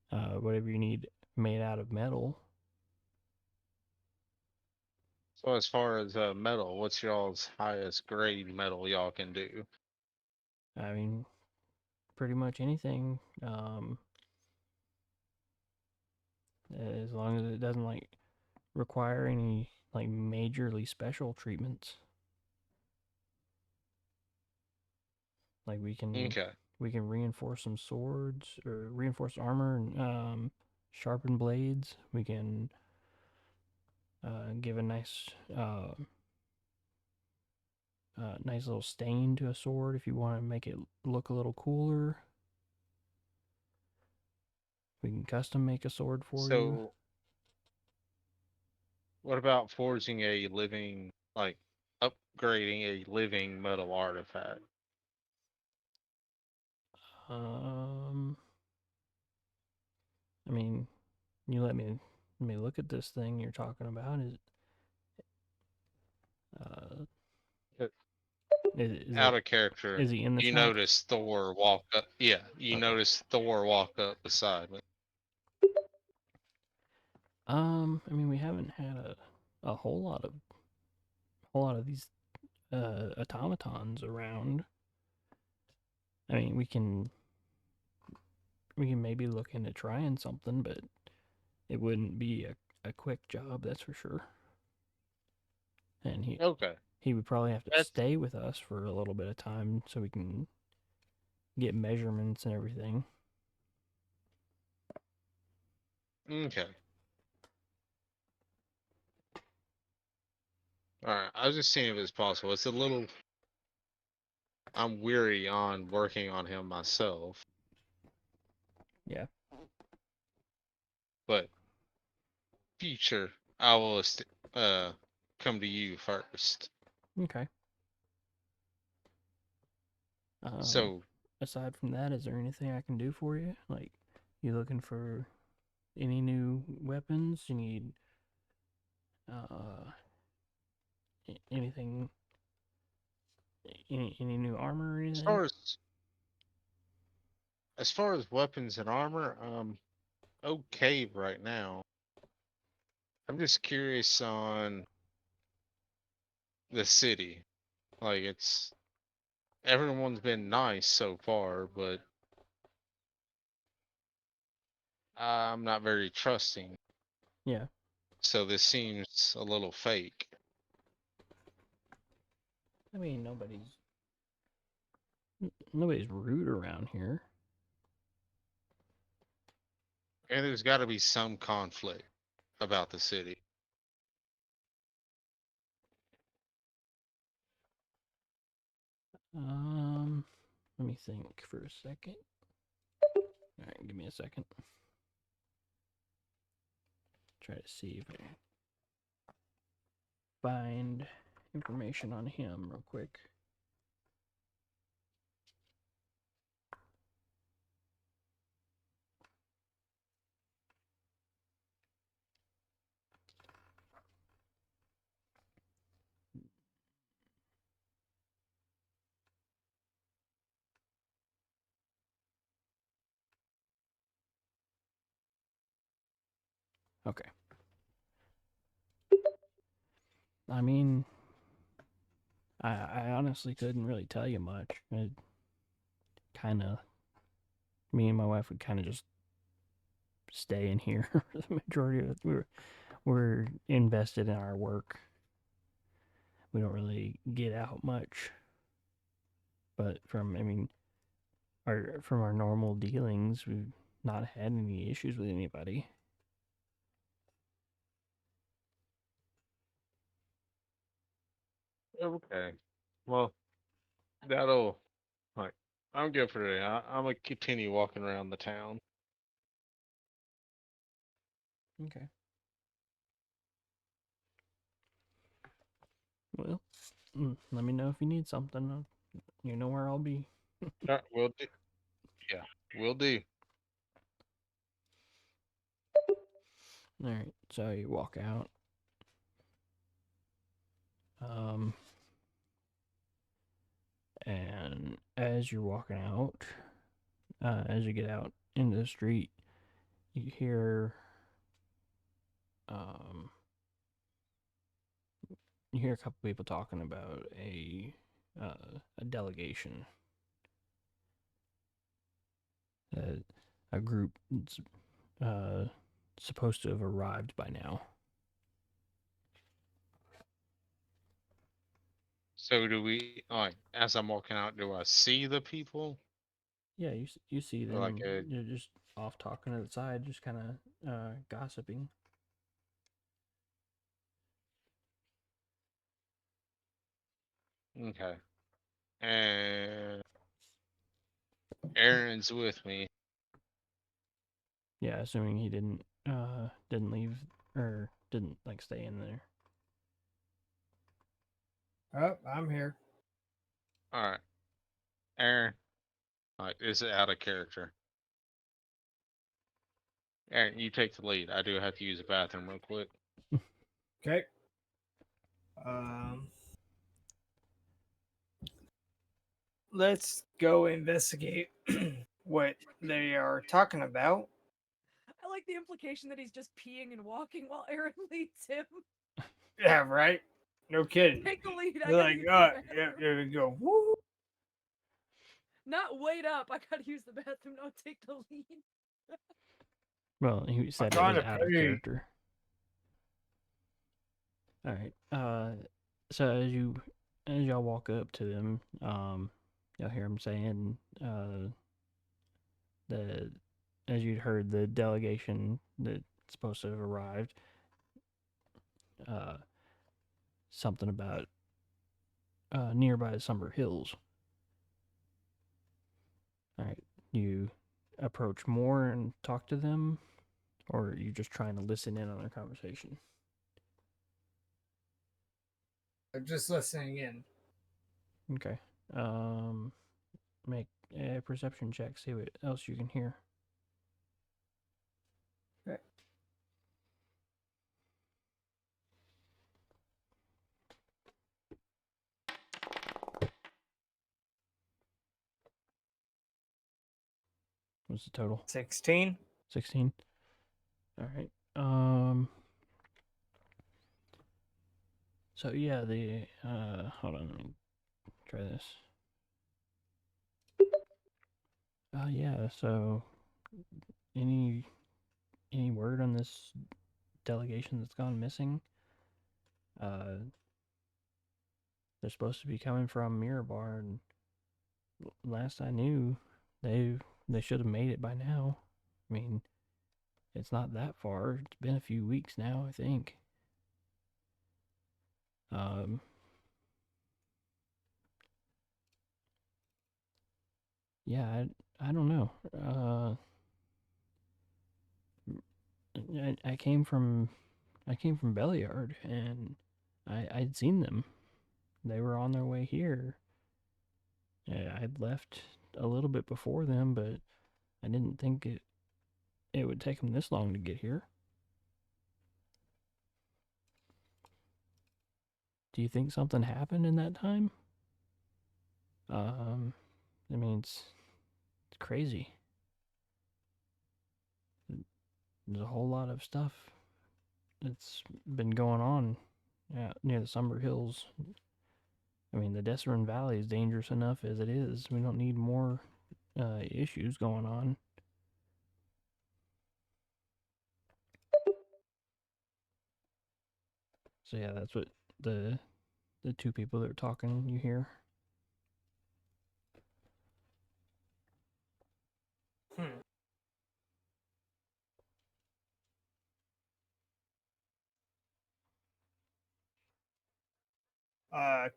Whatever you need made out of metal. So as far as metal, what's y'all's highest grade metal y'all can do? I mean, pretty much anything. As long as it doesn't like require any like majorly special treatments. Like Okay. we can reinforce some swords or reinforce armor and sharpen blades. We can give a nice little stain to a sword if you want to make it look a little cooler. We can custom make a sword for you. So what about forging a living, like upgrading a living metal artifact? Um, I mean, you let me look at this thing you're talking about. Is uh Out of character. Is he in the You shop? notice Thor walk up. Yeah, you Okay. notice Thor walk up beside me. I mean, we haven't had a whole lot of these automatons around. I mean, we can maybe look into trying something, but it wouldn't be a quick job, that's for sure. And Okay. he would probably have to That's stay with us for a little bit of time so we can get measurements and everything. okay. Alright, I was just seeing if it's possible. It's a little. I'm weary on working on him myself, Yeah. but future, I will come to you first. Okay. So, Aside from that, is there anything I can do for you? Like, you looking for any new weapons? You need anything? Any new armor or as anything? far as as far as weapons and armor, okay right now. I'm just curious on the city. Like it's everyone's been nice so far, but I'm not very trusting. Yeah. So this seems a little fake. I mean, nobody's rude around here. And there's got to be some conflict about the city. Let me think for a second. All right, give me a second. Try to see if I can find information on him real quick. Okay. I mean, I honestly couldn't really tell you much. It kind of, me and my wife would kind of just stay in here for the majority of it. We're invested in our work. We don't really get out much. But from our normal dealings, we've not had any issues with anybody. Okay. Well, that'll like I'm good for today. I'm gonna continue walking around the town. Okay. Well, let me know if you need something. You know where I'll be. All right, we'll do. Yeah, we'll do. All right. So you walk out. And as you're walking out, as you get out into the street, you hear um you hear a couple people talking about a delegation, a group that's supposed to have arrived by now. So do we? Like, as I'm walking out, do I see the people? Yeah, you see Or like them. a You're just off talking to the side, just kind of gossiping. okay. And Aaron's with me. Yeah, assuming he didn't leave or didn't like stay in there. Oh, I'm here. All right, Aaron. Like, is it out of character? Aaron, you take the lead. I do have to use the bathroom real quick. Okay. Um. let's go investigate what they are talking about. I like the implication that he's just peeing and walking while Aaron leads him. Yeah, right. No kidding. Take the lead. I They're gotta like, use the yeah, bathroom. there we go. Woo! Not wait up. I gotta use the bathroom. No, take the lead. Well, he said it trying was to out of pee. character. All right. So as y'all walk up to them, you'll hear him saying, the as you'd heard the delegation that's supposed to have arrived, uh, something about nearby Summer Hills. All right, you approach more and talk to them, or are you just trying to listen in on their conversation? I'm just listening in. Okay. Make a perception check. See what else you can hear. Okay. What's the total? 16. 16. All right. So yeah, the hold on, let me try this. Yeah. So any word on this delegation that's gone missing? They're supposed to be coming from Mirabar, and last I knew, they should have made it by now. I mean, it's not that far. It's been a few weeks now, I think. Yeah, I don't know. I came from Belliard, and I'd seen them. They were on their way here. Yeah, I'd left a little bit before them, but I didn't think it would take them this long to get here. Do you think something happened in that time? I mean, it's crazy. There's a whole lot of stuff that's been going on near the Summer Hills. I mean, the Desserin Valley is dangerous enough as it is. We don't need more issues going on. So yeah, that's what the two people that are talking you hear.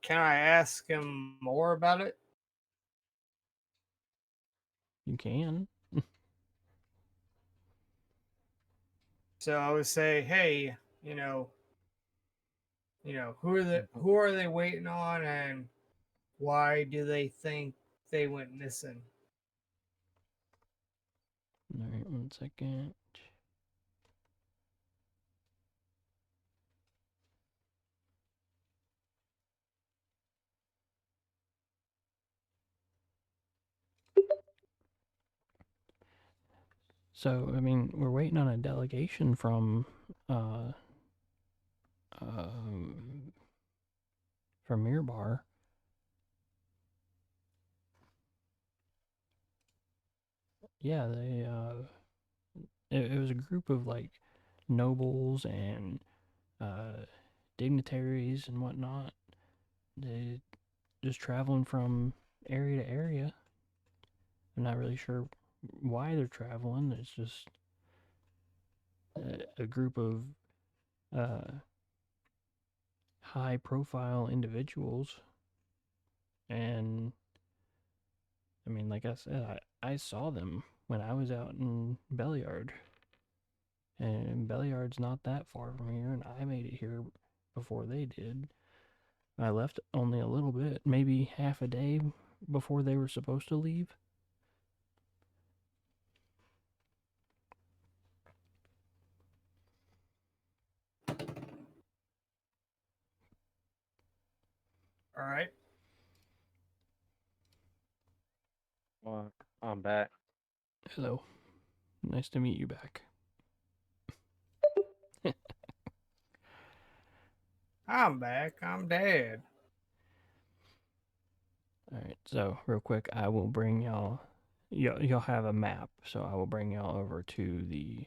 Can I ask him more about it? You can. So I would say, hey, who are they waiting on, and why do they think they went missing? All right, 1 second. So, I mean, we're waiting on a delegation from um from Mirbar. Yeah, it was a group of like nobles and dignitaries and whatnot. They just traveling from area to area. I'm not really sure why they're traveling. It's just a group of high profile individuals. And I mean, like I said, I saw them when I was out in Belliard. And Belliard's not that far from here, and I made it here before they did. I left only a little bit, maybe half a day before they were supposed to leave. All right. I'm back. Hello. Nice to meet you back. I'm back. I'm dead. All right. So real quick, I will bring y'all. You'll have a map, so I will bring y'all over to the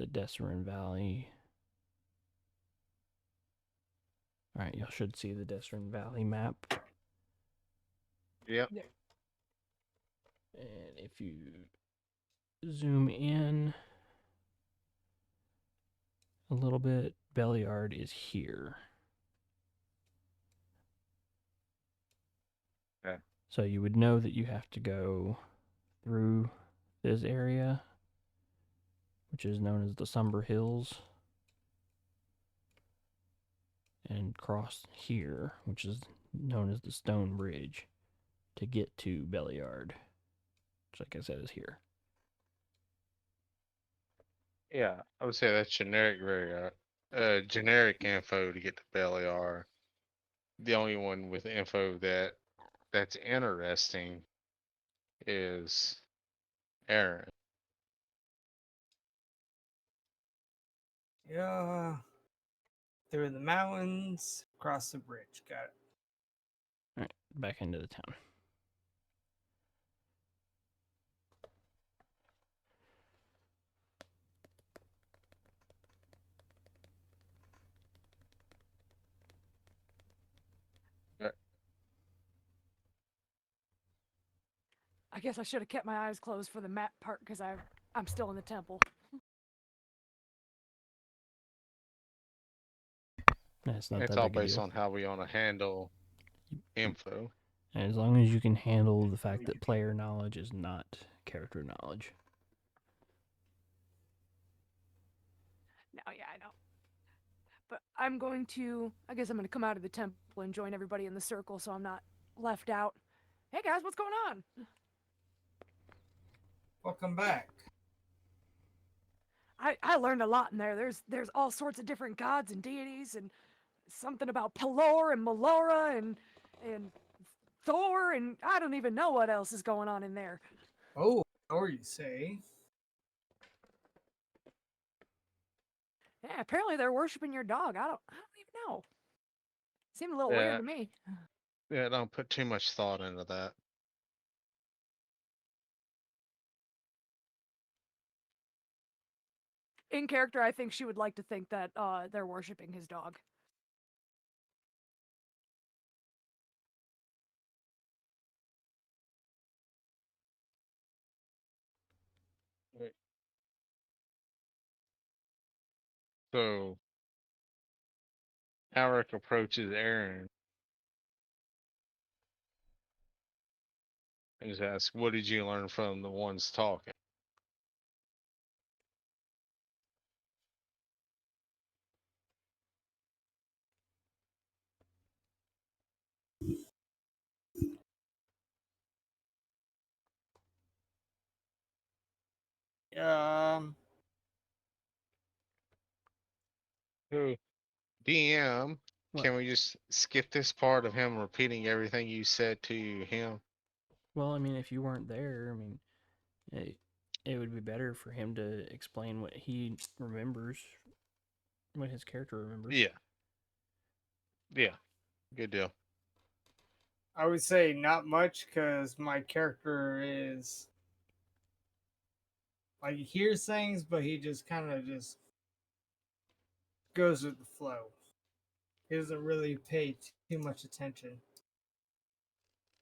Desserin Valley. All right, y'all should see the Desserin Valley map. Yep. And if you zoom in a little bit, Belliard is here. Okay. So you would know that you have to go through this area, which is known as the Somber Hills, and cross here, which is known as the Stone Bridge, to get to Belliard, which, like I said, is here. Yeah, I would say that's generic, generic info to get to Beliar. The only one with info that's interesting is Aaron. Yeah. Through the mountains, across the bridge. Got it. All right, back into the town. I guess I should have kept my eyes closed for the map part because I'm still in the temple. That's not It's that all big a based deal. on how we want to handle info. And as long as you can handle the fact that player knowledge is not character knowledge. No, yeah, I know. But I'm going to, I guess I'm going to come out of the temple and join everybody in the circle so I'm not left out. Hey guys, what's going on? Welcome back. I learned a lot in there. There's all sorts of different gods and deities and something about Pelor and Melora and Thor and I don't even know what else is going on in there. Oh, or you say. Yeah, apparently they're worshiping your dog. I don't even know. Seemed a little Yeah, weird to me. yeah, don't put too much thought into that. In character, I think she would like to think that they're worshiping his dog. Right. So, Alric approaches Aaron and just asks, "What did you learn from the ones talking?" Um, So, DM, What? can we just skip this part of him repeating everything you said to him? Well, I mean, if you weren't there, I mean, it would be better for him to explain what he remembers, what his character remembers. Yeah. Yeah. Good deal. I would say not much because my character is like he hears things, but he just kind of just goes with the flow. He doesn't really pay too much attention.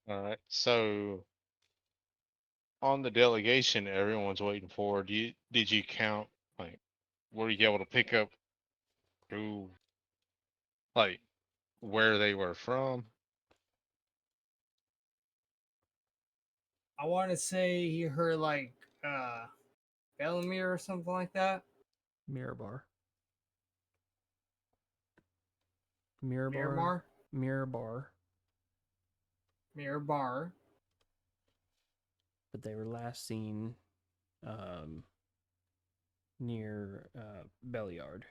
All right. So, on the delegation everyone's waiting for, did you count, like, were you able to pick up who, like, where they were from? I want to say he heard like Bellamere or something like that. Mirabar. Mirabar. Miramar, Mirabar. Mirabar. But they were last seen near Belliard.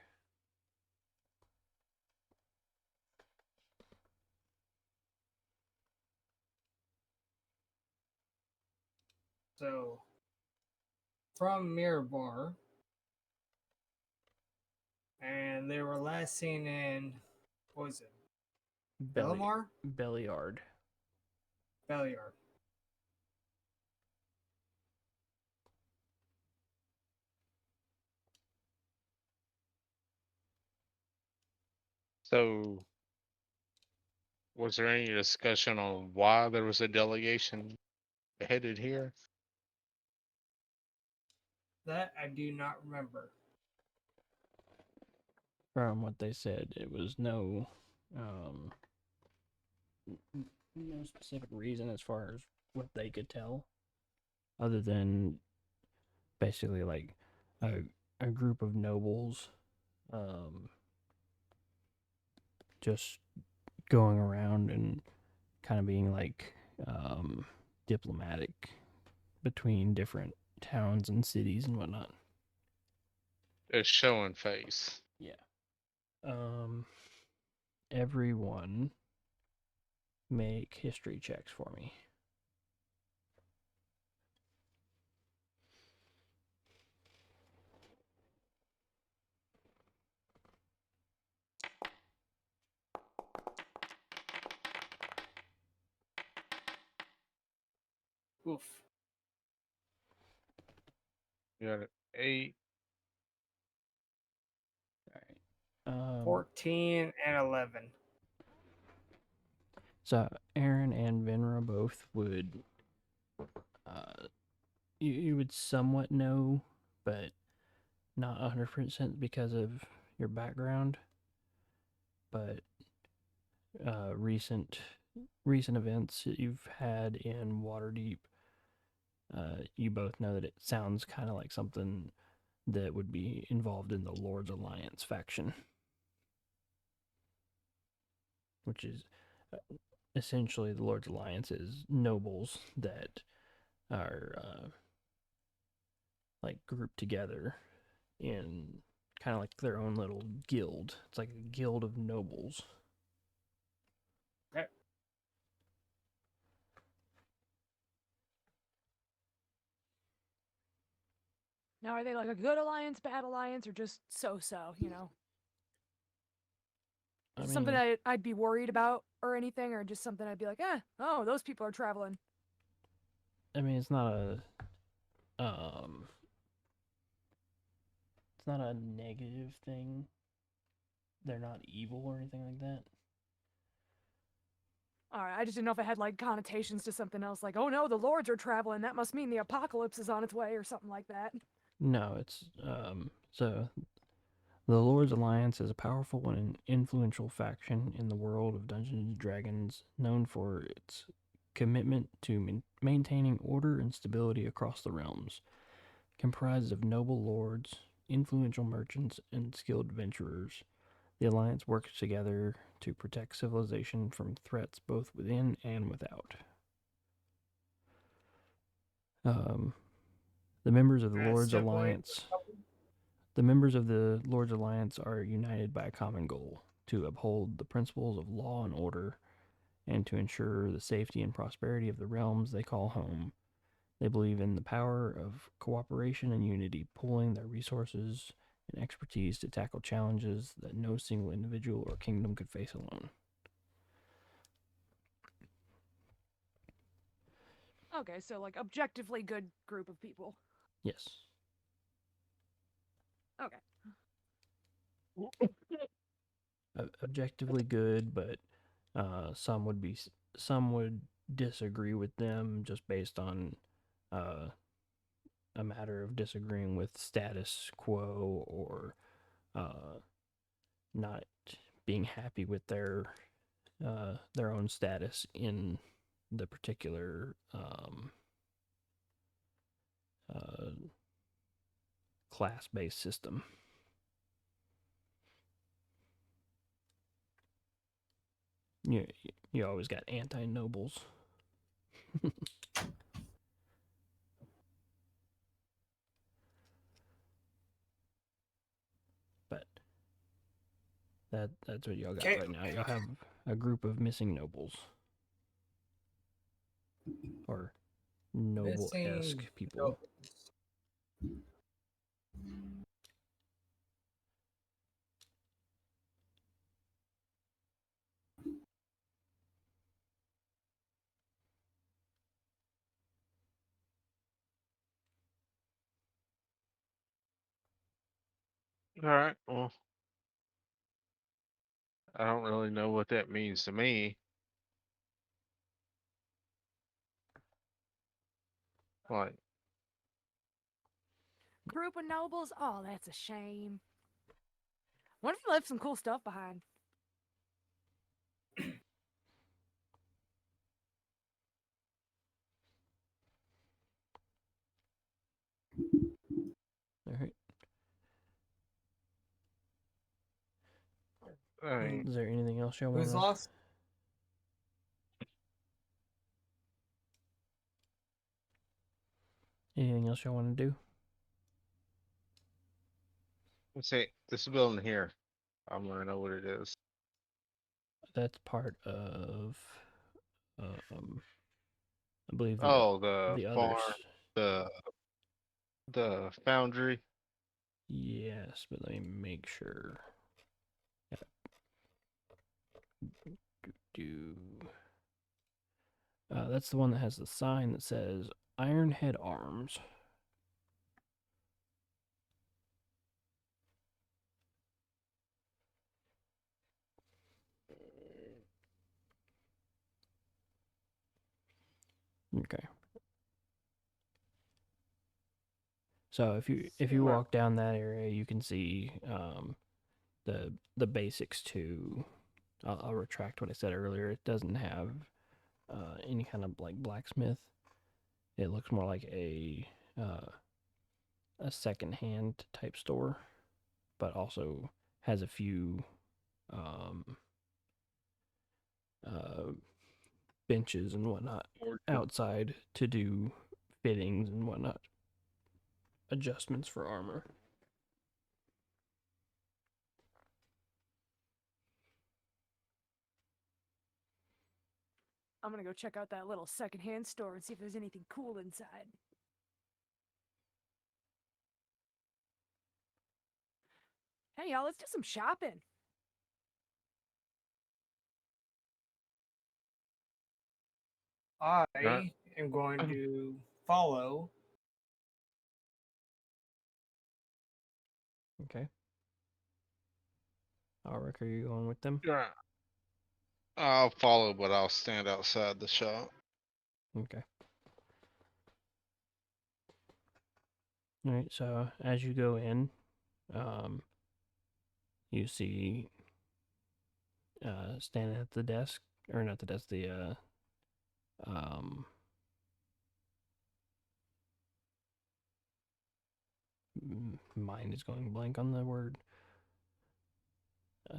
So, from Mirabar, and they were last seen in, what was it, Belmar? Belliard. Belliard. So, was there any discussion on why there was a delegation headed here? That I do not remember. From what they said, it was no no specific reason as far as what they could tell, other than basically like a group of nobles just going around and kind of being like diplomatic between different towns and cities and whatnot. A showing face. Yeah. Everyone make history checks for me. Oof. You got an 8. All right. 14 and 11. So Aaron and Venra both would, you would somewhat know, but not 100% because of your background. But recent events that you've had in Waterdeep, you both know that it sounds kind of like something that would be involved in the Lord's Alliance faction, which is essentially the Lord's Alliance is nobles that are like grouped together in kind of like their own little guild. It's like a guild of nobles. Okay. Now, are they like a good alliance, bad alliance, or just so-so, you know? I mean, Something I'd be worried about or anything, or just something I'd be like, oh, those people are traveling. it's not a negative thing. They're not evil or anything like that. All right, I just didn't know if it had like connotations to something else, like, oh no, the lords are traveling. That must mean the apocalypse is on its way, or something like that. No, it's so the Lord's Alliance is a powerful and influential faction in the world of Dungeons and Dragons, known for its commitment to maintaining order and stability across the realms. Comprised of noble lords, influential merchants, and skilled adventurers, the Alliance works together to protect civilization from threats both within and without. The members of the Lord's Alliance. The members of the Lord's Alliance are united by a common goal: to uphold the principles of law and order, and to ensure the safety and prosperity of the realms they call home. They believe in the power of cooperation and unity, pooling their resources and expertise to tackle challenges that no single individual or kingdom could face alone. Okay, so like objectively good group of people. Yes. Okay. Objectively good, but some would disagree with them just based on a matter of disagreeing with status quo or not being happy with their own status in the particular class-based system. You always got anti-nobles. But that's what y'all got Okay. right now. Y'all have a group of missing nobles. Or noble-esque Missing people. nobles. All right. Well, I don't really know what that means to me. Like, Group of nobles? Oh, that's a shame. What if you left some cool stuff behind? All right. I mean, Is there anything else y'all want Who's to? lost? Anything else y'all want to do? let's say this building here. I'm gonna know what it is. That's part of, I believe Oh, the the farm, others. the foundry. Yes, but let me make sure. Do. That's the one that has the sign that says Ironhead Arms. Okay. So if you walk down that area, you can see the basics to. I'll retract what I said earlier. It doesn't have any kind of like blacksmith. It looks more like a secondhand type store, but also has a few benches and whatnot outside to do fittings and whatnot, adjustments for armor. I'm gonna go check out that little secondhand store and see if there's anything cool inside. Hey, y'all, let's do some shopping. I Right. am going to follow. Okay. Alric, are you going with them? Yeah. I'll follow, but I'll stand outside the shop. Okay. All right. So as you go in, you see standing at the desk, or not the desk, the mind is going blank on the word.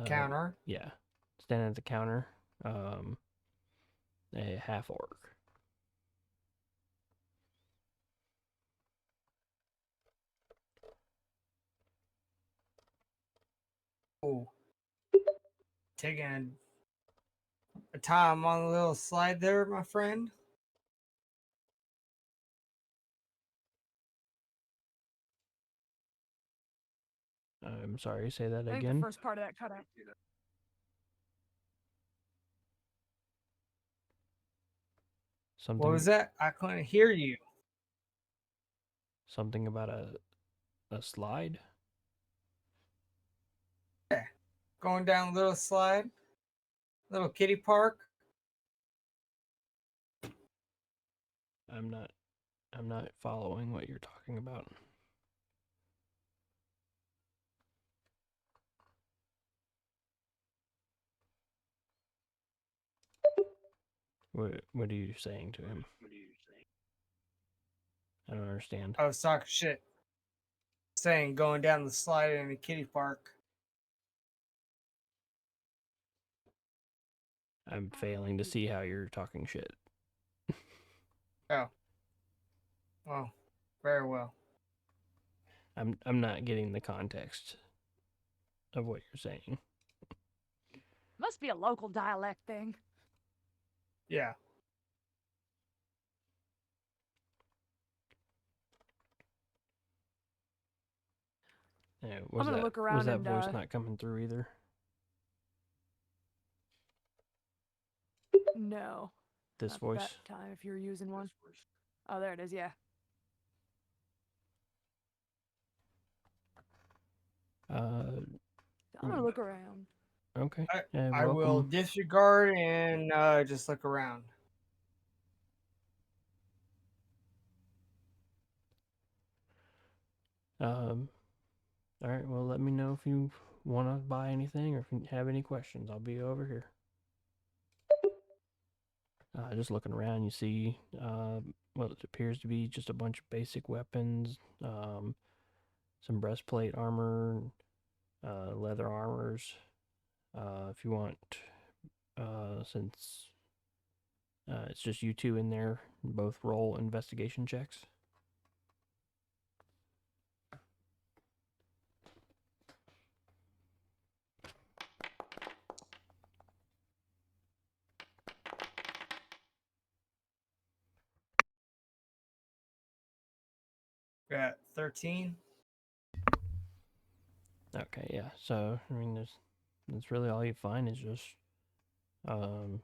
Counter. Yeah, standing at the counter, a half orc. Oh, taking a time on the little slide there, my friend. I'm sorry, say that I think again. the first part of that cut out. Something. What was that? I couldn't hear you. Something about a slide. Going down a little slide, little kiddie park. I'm not following what you're talking about. What are you saying to him? I don't understand. I was talking shit, saying going down the slide in a kiddie park. I'm failing to see how you're talking shit. Oh, well, very well. I'm not getting the context of what you're saying. Must be a local dialect thing. Yeah. Yeah, I'm gonna look was around that and voice not coming through either? no, This not voice? that time. If you're using one. Oh, there it is. Yeah. Uh, I'm gonna look around. okay. I, Yeah, I will welcome. disregard and just look around. All right. Well, let me know if you want to buy anything or if you have any questions. I'll be over here. Just looking around, you see, what appears to be just a bunch of basic weapons, some breastplate armor, leather armors. If you want, since it's just you two in there, both roll investigation checks. Got 13. Okay, yeah. So I mean, that's really all you find is just um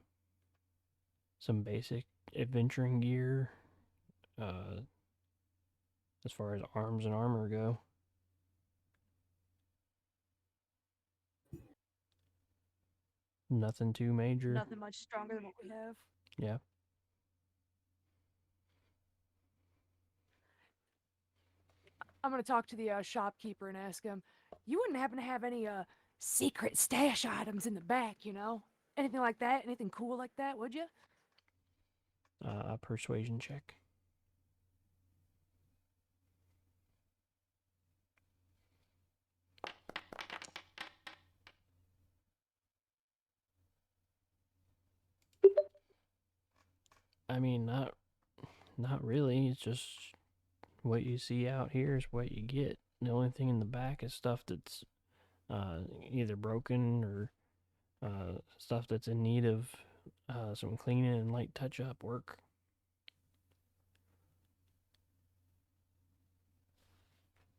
some basic adventuring gear. Uh, as far as arms and armor go. Nothing too major. Nothing much stronger than what we have. Yeah. I'm gonna talk to the shopkeeper and ask him. You wouldn't happen to have any secret stash items in the back, you know? Anything like that? Anything cool like that? Would you? A persuasion check. I mean, not really. It's just what you see out here is what you get. The only thing in the back is stuff that's either broken or stuff that's in need of some cleaning and light touch-up work.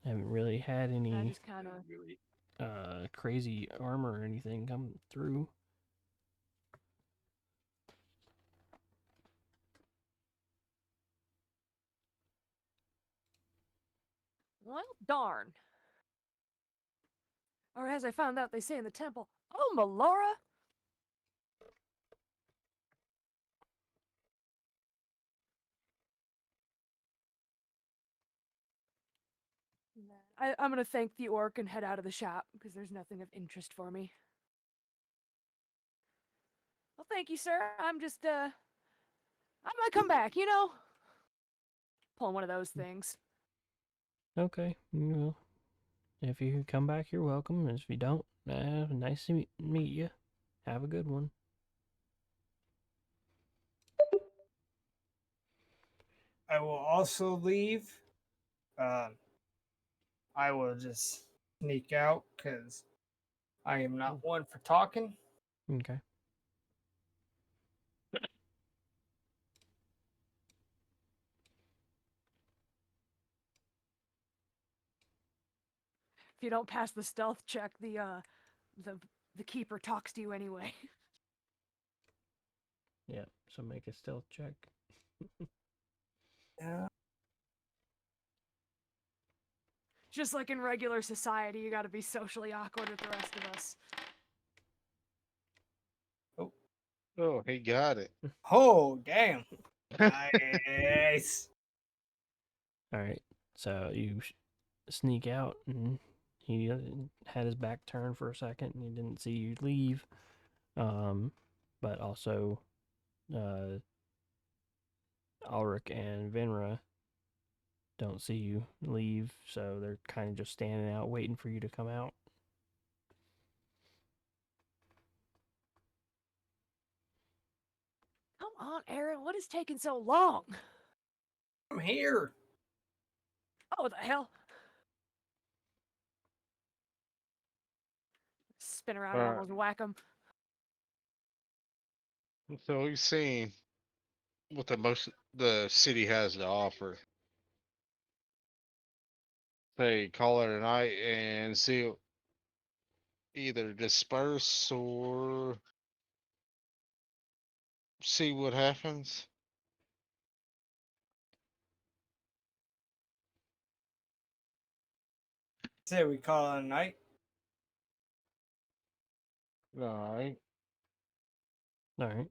Haven't really had I any just kind of. crazy armor or anything come through. Well, darn. Or as I found out, they say in the temple, "Oh, Melora." I'm gonna thank the orc and head out of the shop because there's nothing of interest for me. Well, thank you, sir. I'm just I might come back, you know? Pulling one of those things. Okay, well, if you come back, you're welcome. And if you don't, nice to meet you. Have a good one. I will also leave. I will just sneak out because I am not one for talking. Okay. If you don't pass the stealth check, the keeper talks to you anyway. Yeah, so make a stealth check. Yeah. Just like in regular society, you gotta be socially awkward with the rest of us. Oh, he got it. Oh, damn. Nice. All right, so you sneak out, and he had his back turned for a second, and he didn't see you leave. But also, Ulrich and Venra don't see you leave, so they're kind of just standing out waiting for you to come out. Come on, Aaron, what is taking so long? I'm here. Oh, what the hell? Spin around and Alright. almost whack him. So we've seen what the city has to offer. say call it a night and see either disperse or see what happens. Say we call it a night. All right. All right.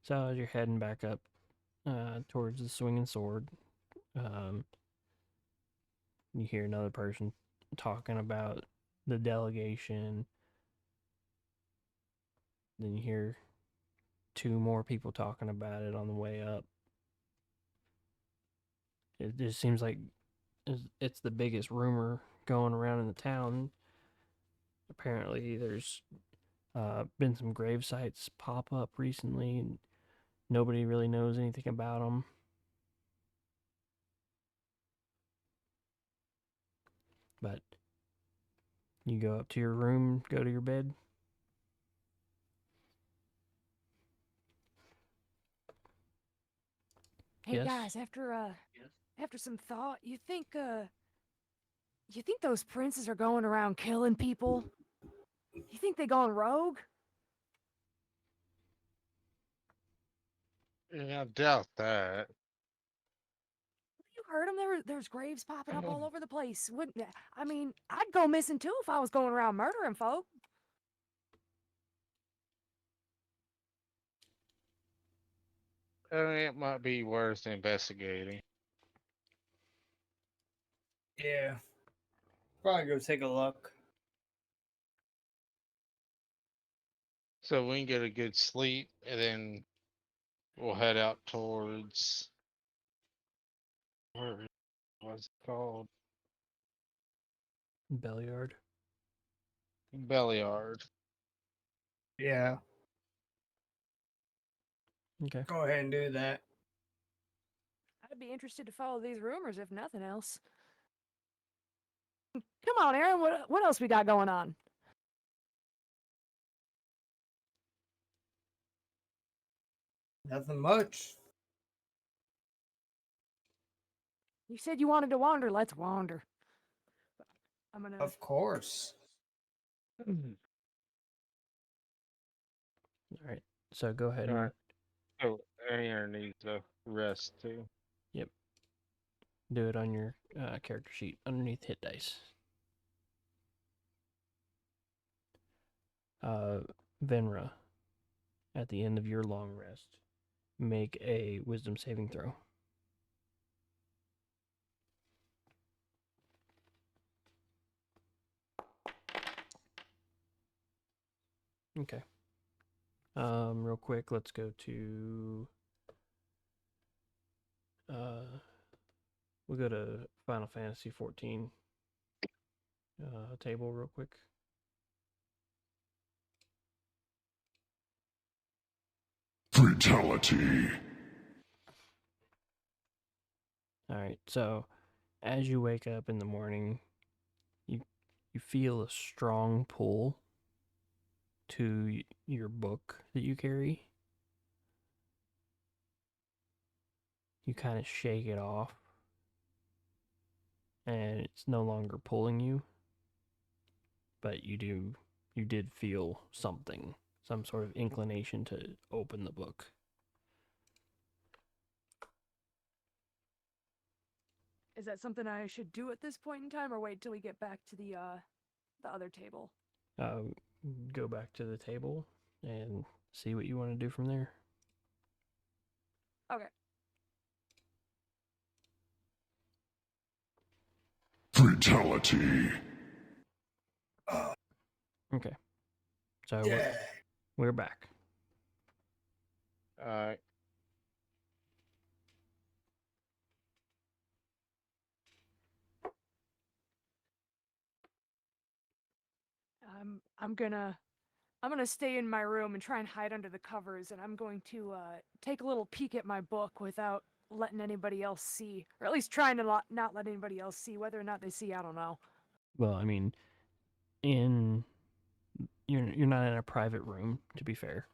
So as you're heading back up towards the swinging sword, you hear another person talking about the delegation. Then you hear two more people talking about it on the way up. It just seems like it's the biggest rumor going around in the town. Apparently, there's been some grave sites pop up recently, and nobody really knows anything about them. But you go up to your room, go to your bed. Hey Yes? guys, after some thought, you think those princes are going around killing people? You think they going rogue? Yeah, I doubt that. You heard them. There's graves popping up all over the place. Wouldn't I mean, I'd go missing too if I was going around murdering folk. I mean, it might be worth investigating. Yeah. Probably go take a look. So we can get a good sleep, and then we'll head out towards where was it called? Belliard. Belliard. Yeah. Okay. Go ahead and do that. I'd be interested to follow these rumors if nothing else. Come on, Aaron. What else we got going on? Nothing much. You said you wanted to wander. Let's wander. I'm gonna. Of course. All right. So go ahead and Alright. Oh, Aaron needs to rest too. do it on your character sheet underneath hit dice. Venra, at the end of your long rest, make a wisdom saving throw. Okay. Real quick, let's go to we'll go to Final Fantasy 14 table real quick. Fatality. All right. So, as you wake up in the morning, you feel a strong pull to your book that you carry. You kind of shake it off, and it's no longer pulling you. But you did feel something, some sort of inclination to open the book. Is that something I should do at this point in time, or wait till we get back to the other table? Go back to the table and see what you want to do from there. Okay. Fatality. Okay. So Yeah. we're back. Alright. I'm gonna stay in my room and try and hide under the covers, and I'm going to take a little peek at my book without letting anybody else see, or at least trying to not let anybody else see. Whether or not they see, I don't know. Well, I mean, you're not in a private room, to be fair.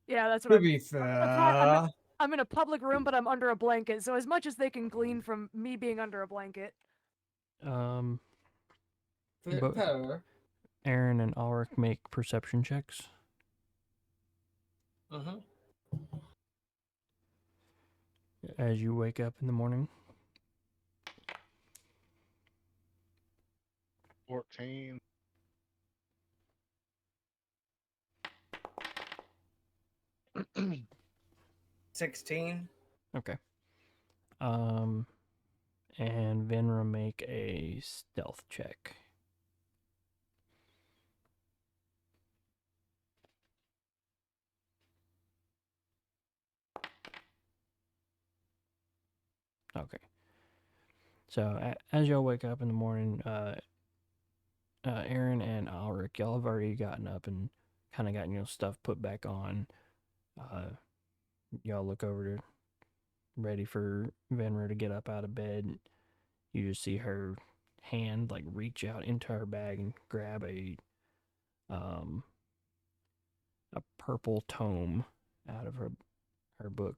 Yeah, that's what To I'm. be fair. I'm in a public room, but I'm under a blanket. So as much as they can glean from me being under a blanket. Um, Bit But- better. Aaron and Ulrich make perception checks. Uh-huh. As you wake up in the morning. 14. 16. Okay. And Venra make a stealth check. Okay. So as y'all wake up in the morning, Aaron and Ulrich, y'all have already gotten up and kind of gotten your stuff put back on. Y'all look over to ready for Venra to get up out of bed. You just see her hand like reach out into her bag and grab a purple tome out of her book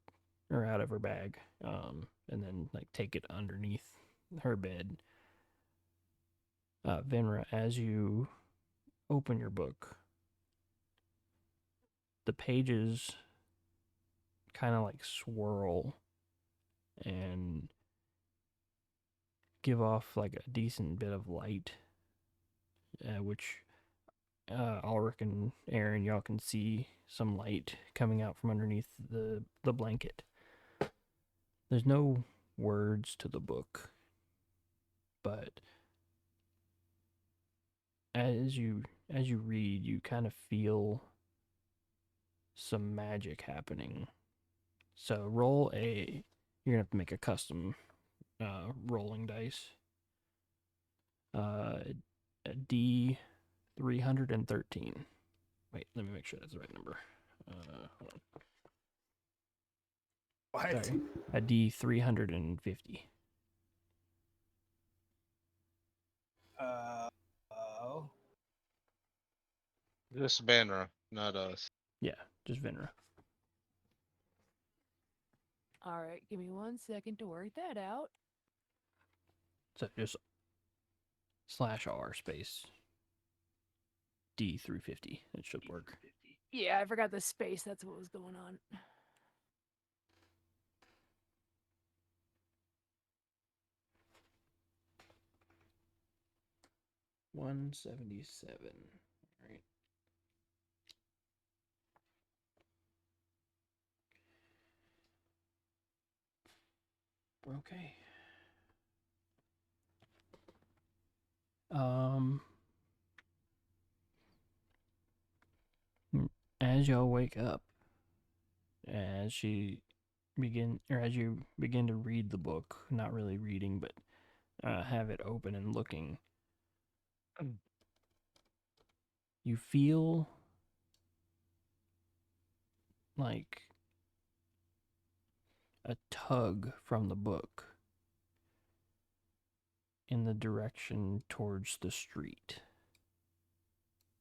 or out of her bag, and then like take it underneath her bed. Venra, as you open your book, the pages kind of like swirl and give off like a decent bit of light, which Ulrich and Aaron, y'all can see some light coming out from underneath the blanket. There's no words to the book, but as you read, you kind of feel some magic happening. So you're gonna have to make a custom rolling dice. A D 313. Wait, let me make sure that's the right number. Hold on. What? Sorry, a D 350. Oh. Just Banner, not us. Yeah, just Venra. All right, give me 1 second to work that out. So just /R space D 350. It should work. Yeah, I forgot the space. That's what was going on. $177. All right. Okay. As y'all wake up, as you begin to read the book, not really reading, but have it open and looking, you feel like a tug from the book in the direction towards the street.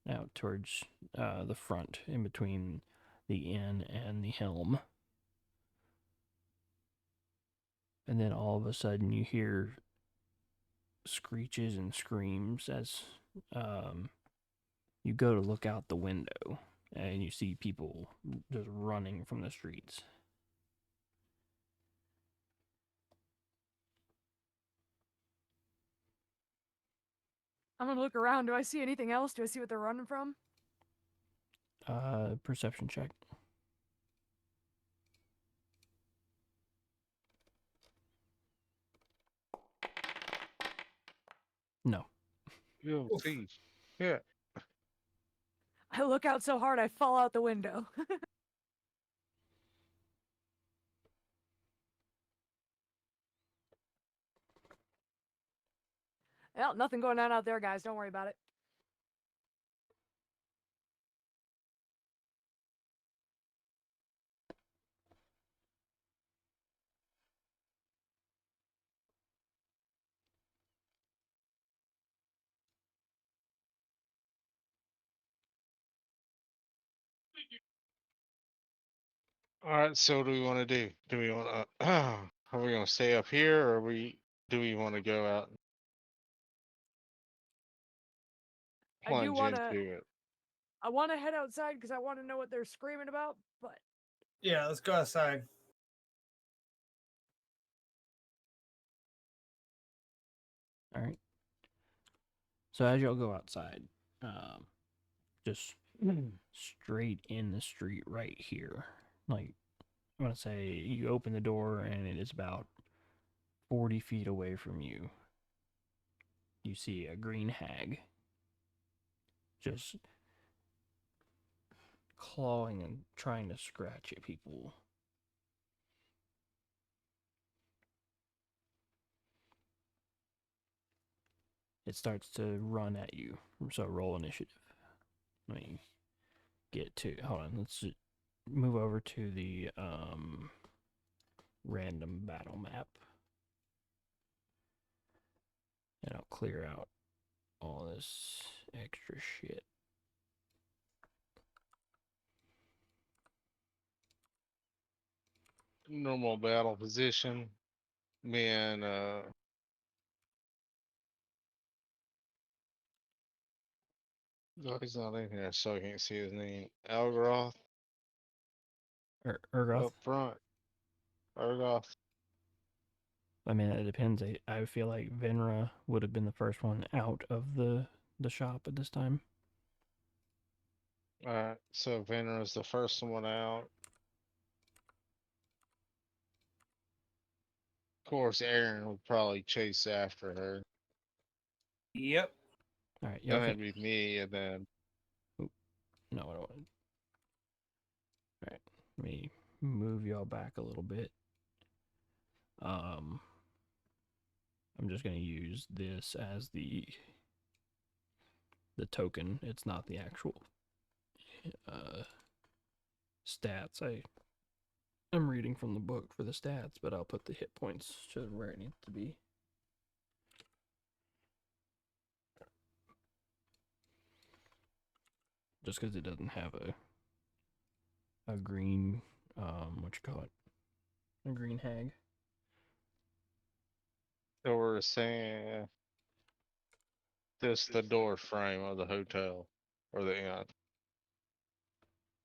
Out towards the front, in between the inn and the helm. And then all of a sudden you hear screeches and screams as you go to look out the window and you see people just running from the streets. I'm gonna look around. Do I see anything else? Do I see what they're running from? Perception check. No. Yo, see. Yeah. I look out so hard I fall out the window. Well, nothing going on out there, guys. Don't worry about it. All right. So, what do we want to do? Do we want to? Are we going to stay up here, or do we want to go out I do plunge wanna into it. I wanna head outside because I want to know what they're screaming about. But Yeah, let's go outside. All right. So as y'all go outside, just straight in the street right here, like I want to say you open the door and it is about 40 feet away from you. You see a green hag just clawing and trying to scratch at people. It starts to run at you. So roll initiative. Let me get to. Hold on. Let's just move over to the random battle map, and I'll clear out all this extra shit. Normal battle position. Me and no, he's not in here, so I can't see his name. Algroth Urgoth. up front. Algroth. I mean, it depends. I feel like Venra would have been the first one out of the shop at this time. Alright, so Venera's the first one out. Of course, Aaron would probably chase after her. Yep. All right, Then y'all it'd can. be me, and then No, I don't want. All right, let me move y'all back a little bit. I'm just gonna use this as the token. It's not the actual stats. I'm reading from the book for the stats, but I'll put the hit points to where it needs to be. Just because it doesn't have a green what you call it, a green hag. so we're saying this the door frame of the hotel or the inn.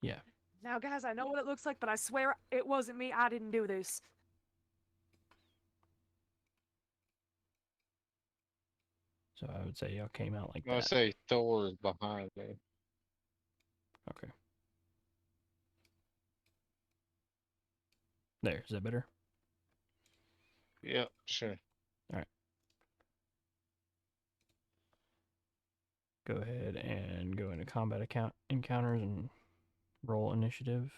Yeah. now, guys, I know what it looks like, but I swear it wasn't me. I didn't do this. So I would say y'all came out like I that. say Thor is behind me. Okay. There. Is that better? Yep, sure. Go ahead and go into combat encounters and roll initiative.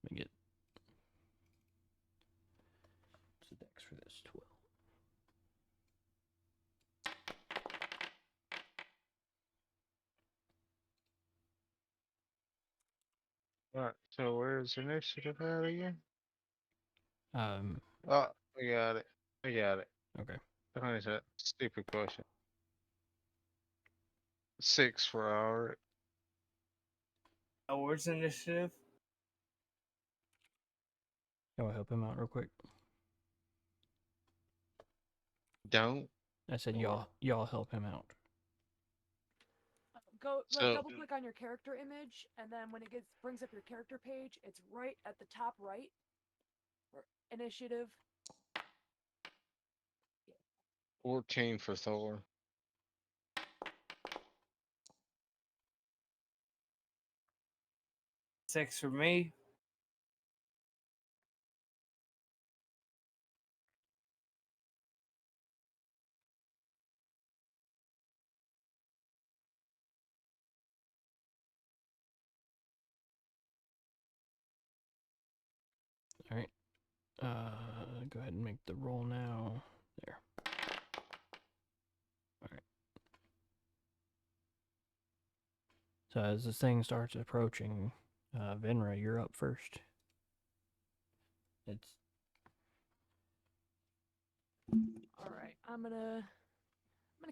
Let me get. What's the dex for this? 12. Alright, so where's initiative at again? Um. Oh, I got it. I got it. Okay. What is that? Stupid question. 6 for our. Oh, where's initiative? I'll help him out real quick. Don't. I said Or- y'all help him out. Go So- double click on your character image, and then when it brings up your character page, it's right at the top right. For initiative. 14 for Thor. 6 for me. All right. Go ahead and make the roll now. There. All right. So as this thing starts approaching, Venra, you're up first. It's All right, I'm gonna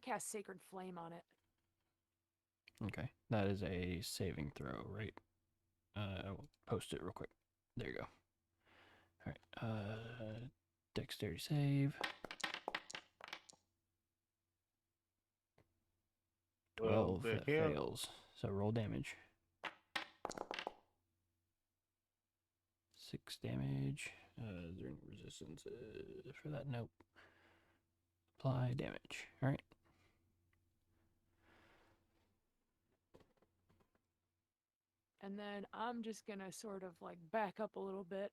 cast Sacred Flame on it. okay. That is a saving throw, right? I will post it real quick. There you go. All right. Dexterity save. Well, 12. the That hell? fails. So roll damage. 6 damage. Is there any resistance for that? Nope. Apply damage. Alright. And then I'm just gonna sort of like back up a little bit.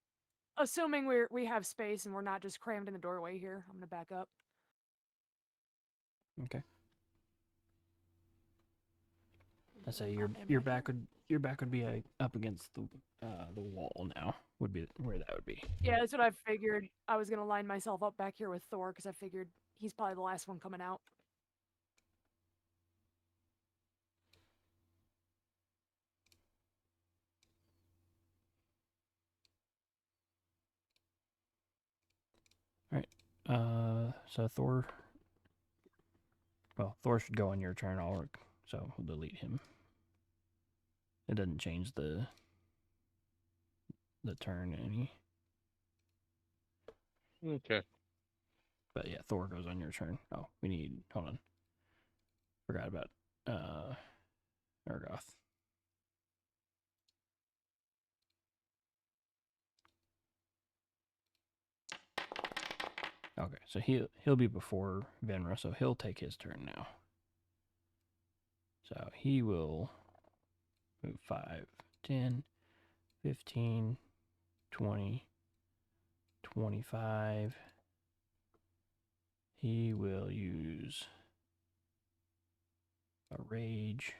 Assuming we have space and we're not just crammed in the doorway here, I'm gonna back up. Okay. I say Am your I your here? back would be up against the wall now. Would be where that would be. Yeah, that's what I figured. I was gonna line myself up back here with Thor because I figured he's probably the last one coming out. So Thor. Well, Thor should go on your turn. I'll work. So we'll delete him. It doesn't change the turn any. Okay. But yeah, Thor goes on your turn. Oh, we need. Hold on. Forgot about Ergoth. Okay, so he'll be before Venra, so he'll take his turn now. So he will move 5, 10, 15, 20, 25. He will use a rage.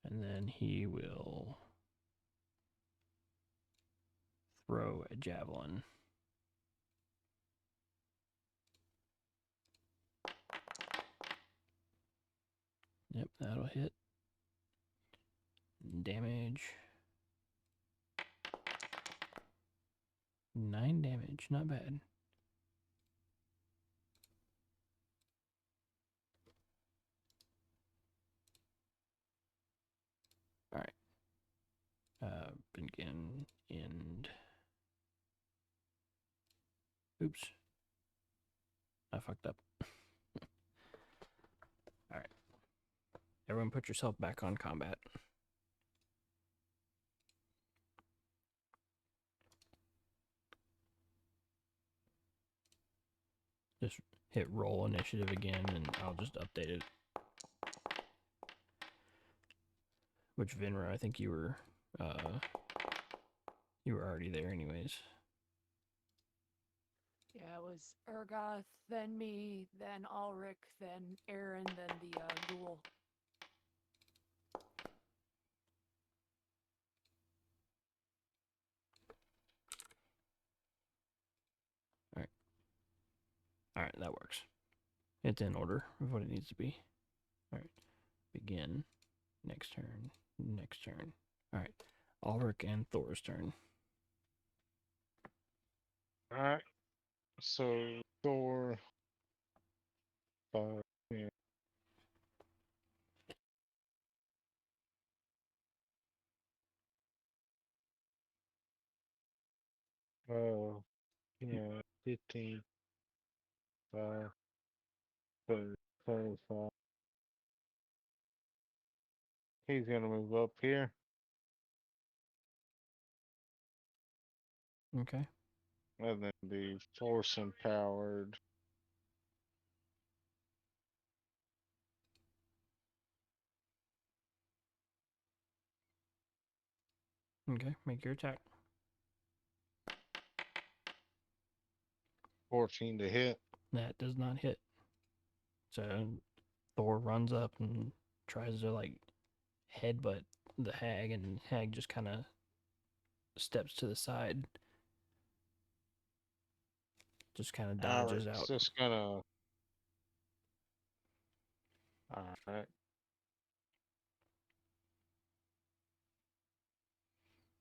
And then he will throw a javelin. Yep, that'll hit. Damage. 9 damage, not bad. Alright. Begin, end. Oops. I fucked up. Alright. Everyone put yourself back on combat. Just hit roll initiative again and I'll just update it. Which Vinra, I think you were already there anyways. Yeah, it was Ergoth, then me, then Ulrich, then Aaron, then the ghoul. Alright, that works. It's in order of what it needs to be. Alright. Begin. Next turn. Next turn. Alright. Ulrich and Thor's turn. Alright. So Thor 5, 10. Yeah, 15, 5, 30, 35. He's gonna move up here. Okay. And then be force empowered. Okay. Make your attack. 14 to hit. That does not hit. So Thor runs up and tries to like headbutt the hag, and hag just kind of steps to the side. Just kind of dodges Alright, out. just gonna. Alright.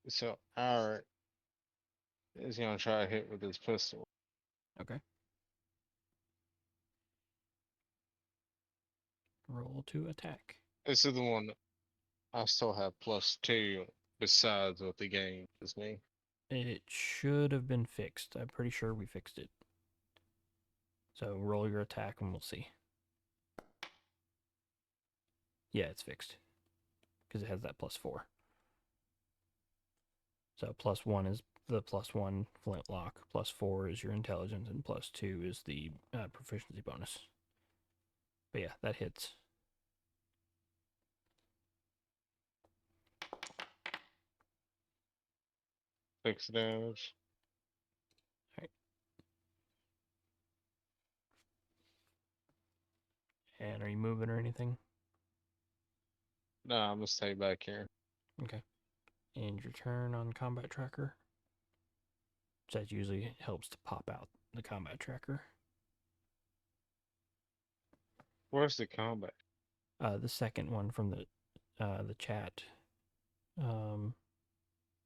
So Alright is gonna try to hit with his pistol. Okay. Roll to attack. This is the one I still have +2 besides what the game gives me. It should have been fixed. I'm pretty sure we fixed it. So roll your attack and we'll see. Yeah, it's fixed. Because it has that +4. So +1 is the +1 flintlock, +4 is your intelligence, and +2 is the proficiency bonus. But yeah, that hits. Six damage. And are you moving or anything? No, I'm gonna stay back here. Okay. End your turn on combat tracker. That usually helps to pop out the combat tracker. Where's the combat? The second one from the chat. So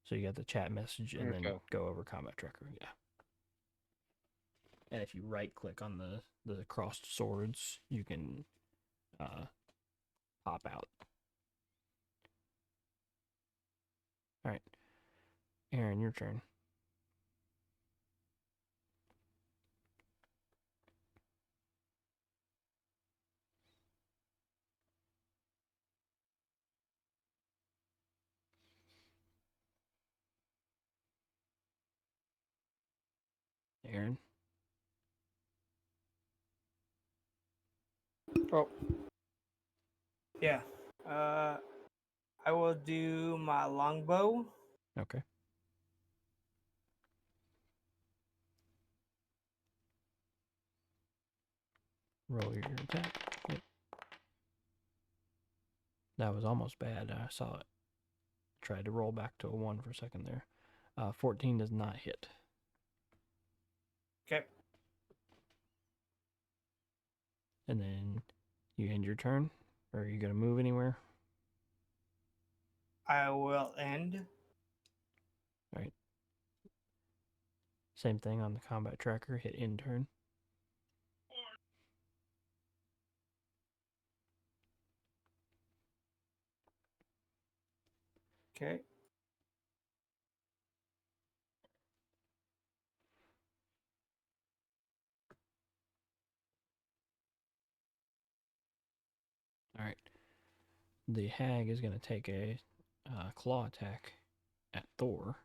you got the chat message and then Okay. go over combat tracker. Yeah. And if you right click on the crossed swords, you can pop out. All right. Aaron, your turn. Aaron. Oh. Yeah. I will do my longbow. Okay. Roll your attack. Yep. That was almost bad. I saw it. Tried to roll back to a 1 for a second there. 14 does not hit. Okay. And then you end your turn. Or are you going to move anywhere? I will end. All right. Same thing on the combat tracker. Hit end turn. Okay. All right. The hag is going to take a claw attack at Thor.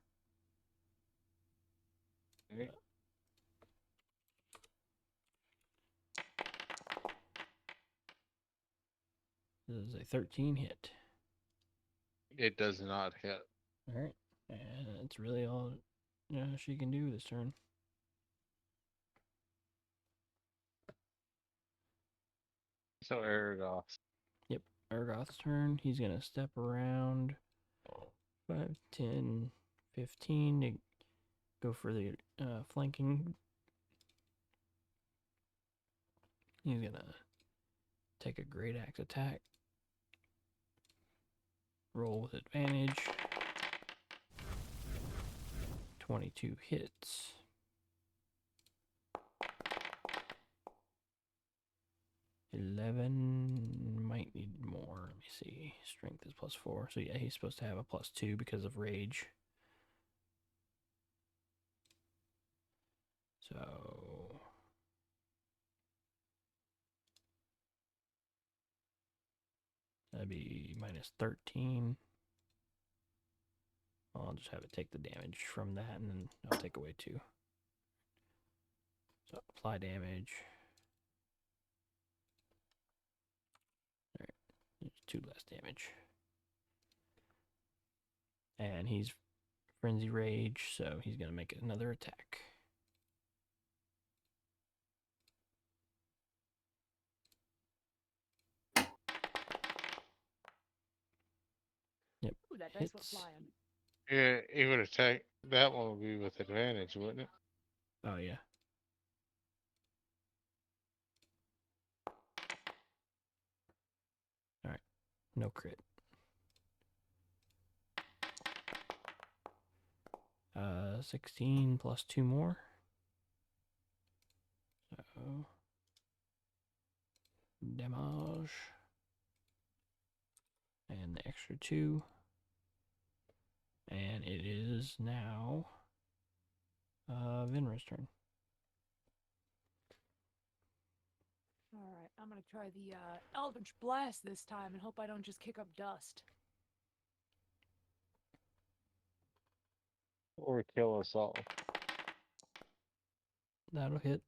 Okay. This is a 13 hit. It does not hit. All right. And that's really all she can do this turn. So Aragoth. Yep. Ergoth's turn. He's going to step around 5, 10, 15 to go for the flanking. He's going to take a great axe attack. Roll with advantage. 22 hits. $11 might need more. Let me see. Strength is +4. So yeah, he's supposed to have a +2 because of rage. So that'd be -13. I'll just have it take the damage from that, and then I'll take away 2. So apply damage. Alright, there's 2 less damage. And he's Frenzy Rage, so he's going to make another attack. Yep. Ooh, that dice was Hits. flying. Yeah, it would attack. That one would be with advantage, wouldn't it? Oh, yeah. Alright. No crit. 16 plus 2 more. So damage. And the extra 2. And it is now Vinra's turn. I'm gonna try the Eldritch Blast this time and hope I don't just kick up dust. Or kill us all. That'll hit.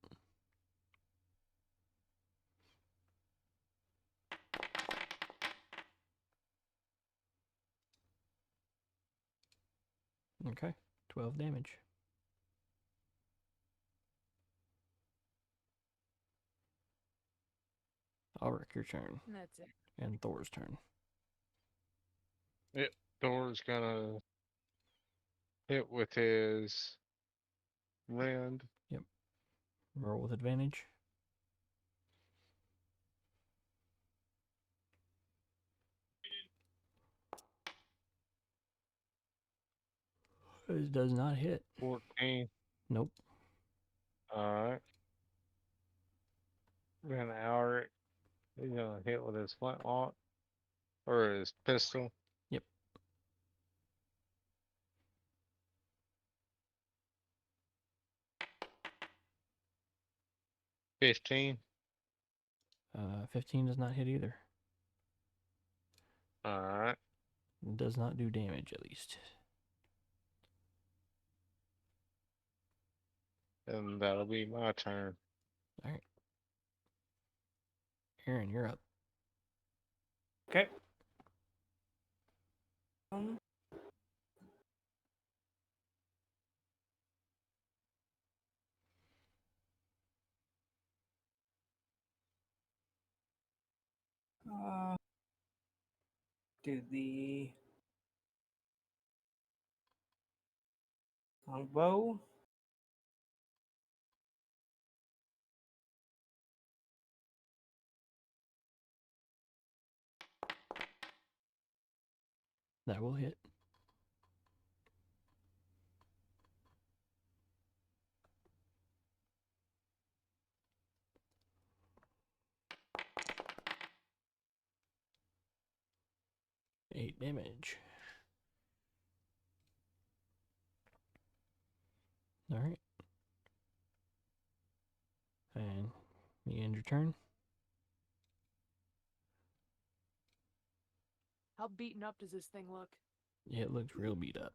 Okay, 12 damage. Ulrich, your turn. And that's it. And Thor's turn. Thor's gonna hit with his rend. Roll with advantage. It does not hit. 14. Nope. Alright. Then Alric, he's gonna hit with his flintlock. Or his pistol. Yep. $15. 15 does not hit either. Alright. It does not do damage, at least. And that'll be my turn. Alright. Aaron, you're up. Okay. Do the longbow. That will hit. Eight damage. Alright. And you end your turn. How beaten up does this thing look? It looks real beat up.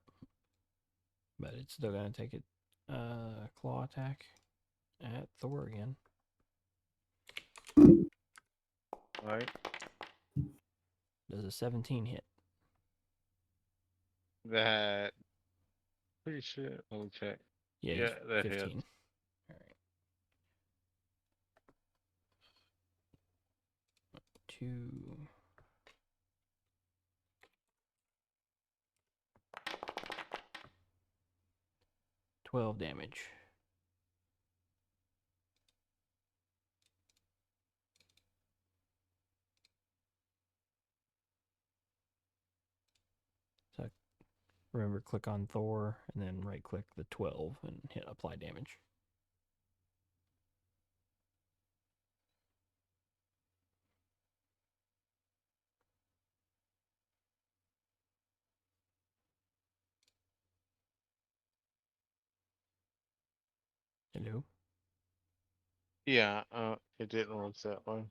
But it's still gonna take it claw attack at Thor again. Alright. Does a 17 hit? That. Pretty sure. Let me check. Yeah, Yeah, he's that 15. hits. Alright. 2. $12 damage. So remember, click on Thor and then right click the 12 and hit apply damage. Hello? Yeah, it didn't work that way.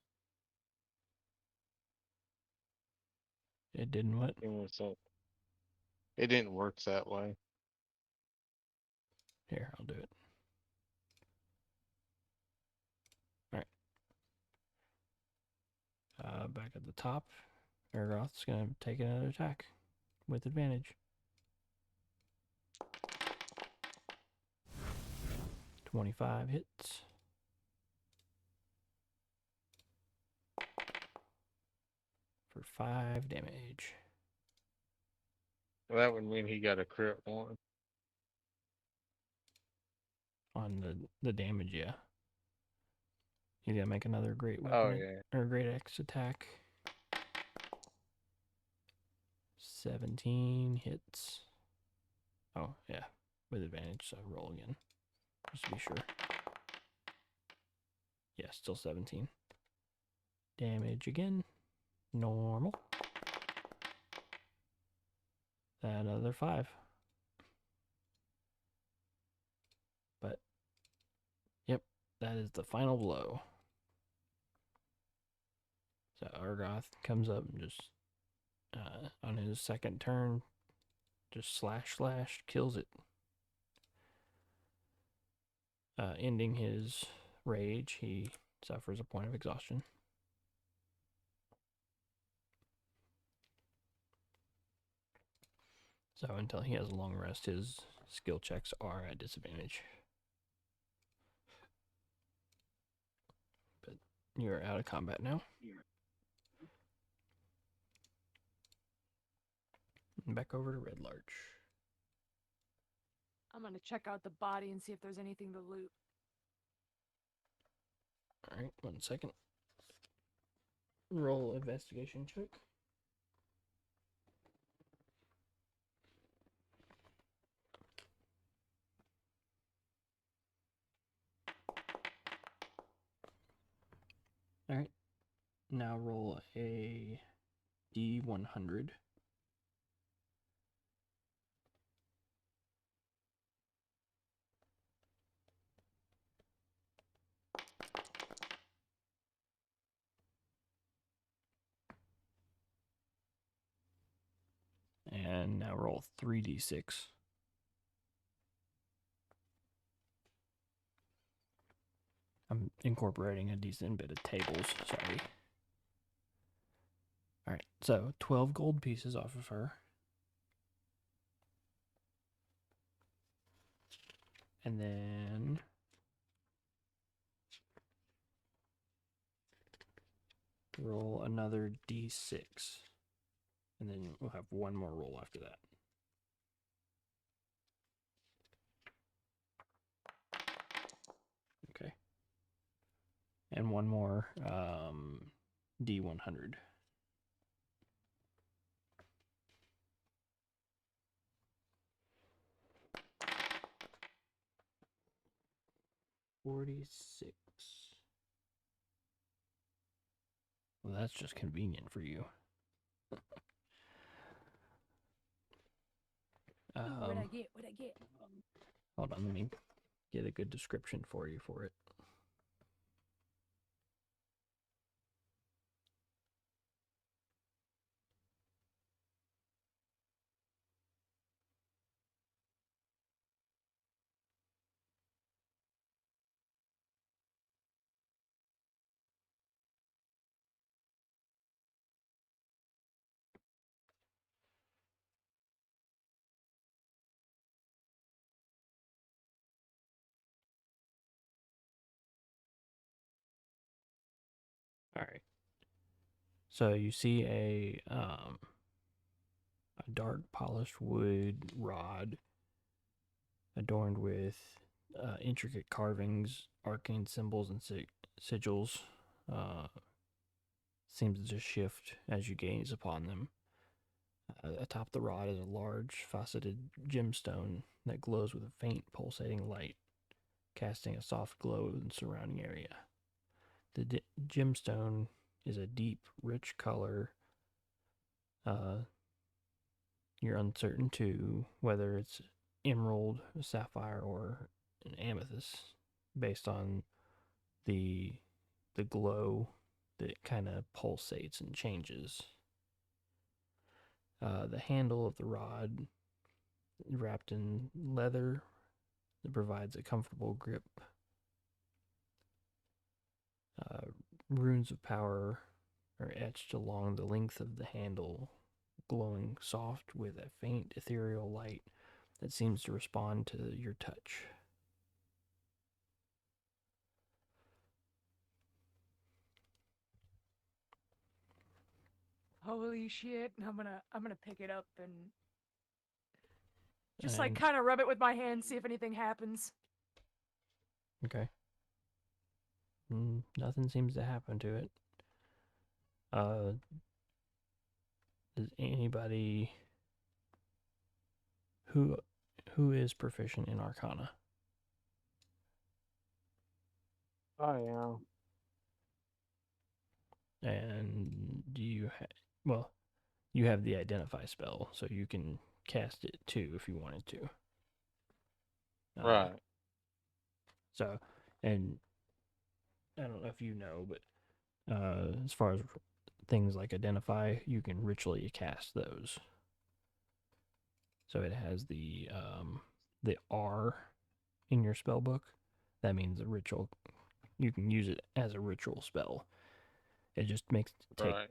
It didn't what? Give me a sec. It didn't work that way. Here, I'll do it. Alright. Back at the top, Ergoth's gonna take another attack with advantage. 25 hits. For 5 damage. Well, that would mean he got a crit one. On the damage, yeah. He's gonna make another great weapon Oh, yeah. or great X attack. 17 hits. Oh, yeah. With advantage, so roll again. Just to be sure. Yeah, still 17. Damage again. Normal. Another 5. But, yep, that is the final blow. So Argoth comes up and just on his second turn, just slash kills it, ending his rage. He suffers a point of exhaustion. So until he has a long rest, his skill checks are at disadvantage. But you're out of combat now. And back over to Red Larch. I'm gonna check out the body and see if there's anything to loot. Alright, 1 second. Roll investigation check. Alright. Now roll a D100. And now roll 3d6. I'm incorporating a decent bit of tables, sorry. Alright, so 12 gold pieces off of her. And then roll another d6. And then we'll have one more roll after that. Okay. And one more D100. $46. Well, that's just convenient for you. What'd I get? What'd I get? Hold on, let me get a good description for you for it. All right. So you see a dark polished wood rod adorned with intricate carvings, arcane symbols, and sigils. Seems to shift as you gaze upon them. Atop the rod is a large faceted gemstone that glows with a faint pulsating light, casting a soft glow in the surrounding area. The gemstone is a deep, rich color. You're uncertain too whether it's emerald, sapphire, or an amethyst, based on the glow that kind of pulsates and changes. The handle of the rod, wrapped in leather, that provides a comfortable grip. Runes of power are etched along the length of the handle, glowing soft with a faint ethereal light that seems to respond to your touch. Holy shit! I'm gonna pick it up and just like And- kind of rub it with my hand, see if anything happens. Okay. Nothing seems to happen to it. Does anybody who is proficient in Arcana? I am. And do you well, you have the identify spell, so you can cast it too if you wanted to. Right. So, and I don't know if you know, but as far as things like identify, you can ritually cast those. So it has the R in your spell book. That means a ritual. You can use it as a ritual spell. It just makes Right.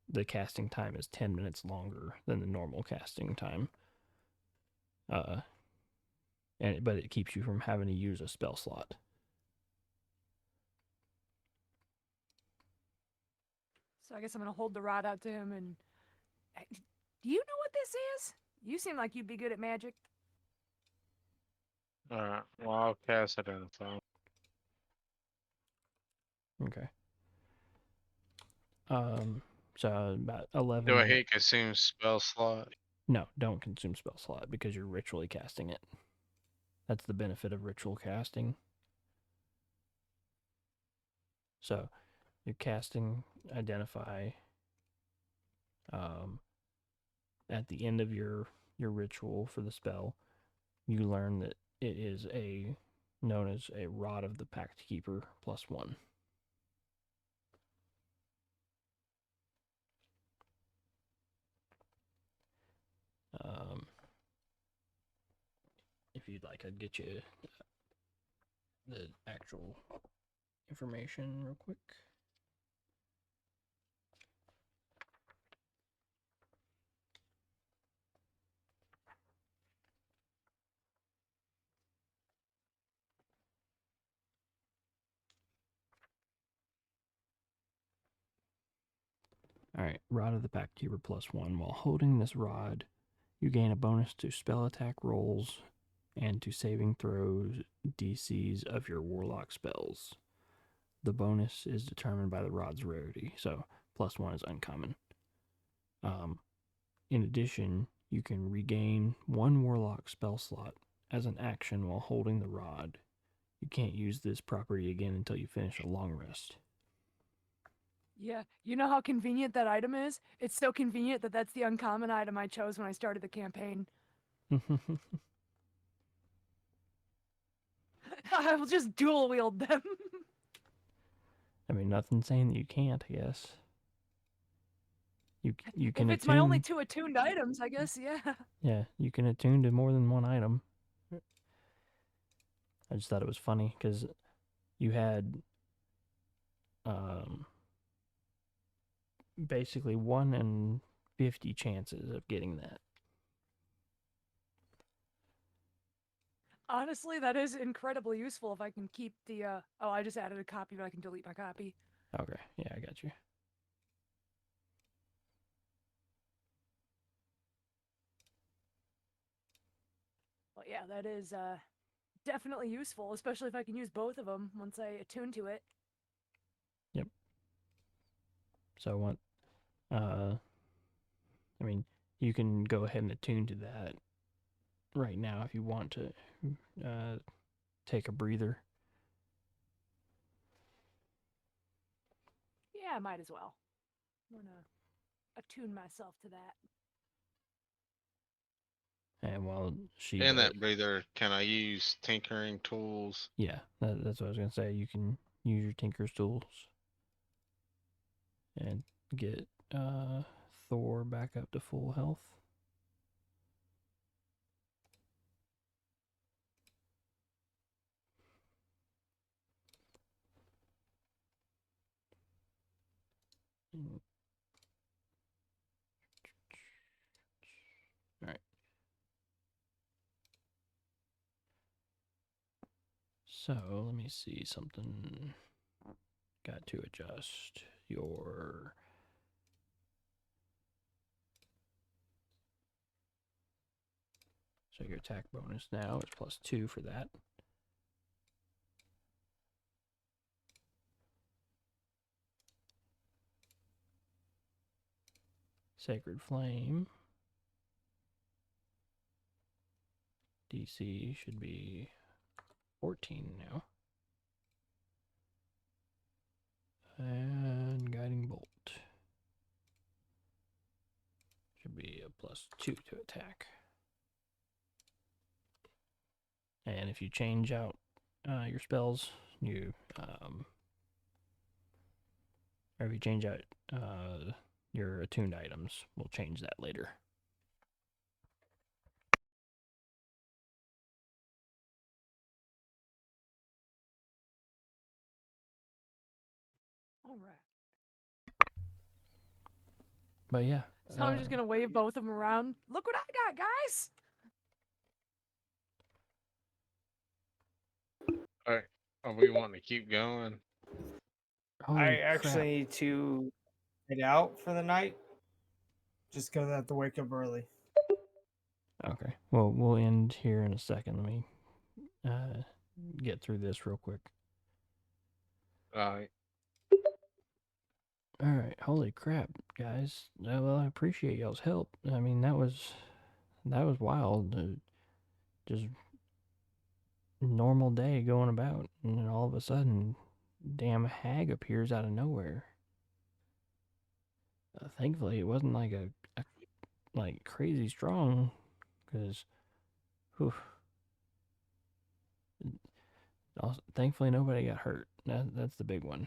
the casting time is 10 minutes longer than the normal casting time. But it keeps you from having to use a spell slot. So I guess I'm gonna hold the rod out to him and. Do you know what this is? You seem like you'd be good at magic. Alright. Well, I'll cast identify. Okay. So about 11 Do I minutes. hit consume spell slot? No, don't consume spell slot because you're ritually casting it. That's the benefit of ritual casting. So you're casting identify. At the end of your ritual for the spell, you learn that it is known as a Rod of the Pact Keeper +1. If you'd like, I'd get you the actual information real quick. Alright, Rod of the Pact Keeper +1. While holding this rod, you gain a bonus to spell attack rolls and to saving throws DCs of your warlock spells. The bonus is determined by the rod's rarity, so +1 is uncommon. In addition, you can regain 1 warlock spell slot as an action while holding the rod. You can't use this property again until you finish a long rest. Yeah, you know how convenient that item is? It's so convenient that that's the uncommon item I chose when I started the campaign. I will just dual wield them. I mean, nothing's saying that you can't, I guess. You can If it's attune. my only 2 attuned items, I guess, yeah. Yeah, you can attune to more than one item. I just thought it was funny because you had basically 1 in 50 chances of getting that. Honestly, that is incredibly useful if I can keep the, oh, I just added a copy, but I can delete my copy. Okay, yeah, I got you. But yeah, that is, definitely useful, especially if I can use both of them once I attune to it. Yep. So what, I mean, you can go ahead and attune to that right now if you want to take a breather. Yeah, I might as well. I'm gonna attune myself to that. And while she In does, that breather, can I use tinkering tools? yeah, that's what I was gonna say. You can use your Tinker's tools and get Thor back up to full health. All right. So let me see something. Got to adjust your. So your attack bonus now is +2 for that. Sacred Flame. DC should be 14 now. And Guiding Bolt should be a +2 to attack. And if you change out your spells, you Or if you change out your attuned items, we'll change that later. All right. But yeah. So I'm just gonna wave both of them around. Look what I got, guys! All right. Are we wanting to keep going? Holy I crap. actually need to head out for the night. Just because I have to wake up early. Okay. Well, we'll end here in a second. Let me get through this real quick. All right. All right. Holy crap, guys. Well, I appreciate y'all's help. I mean, that was wild. Just normal day going about, and then all of a sudden, damn hag appears out of nowhere. Thankfully, it wasn't like a like crazy strong, because, thankfully nobody got hurt. That's the big one.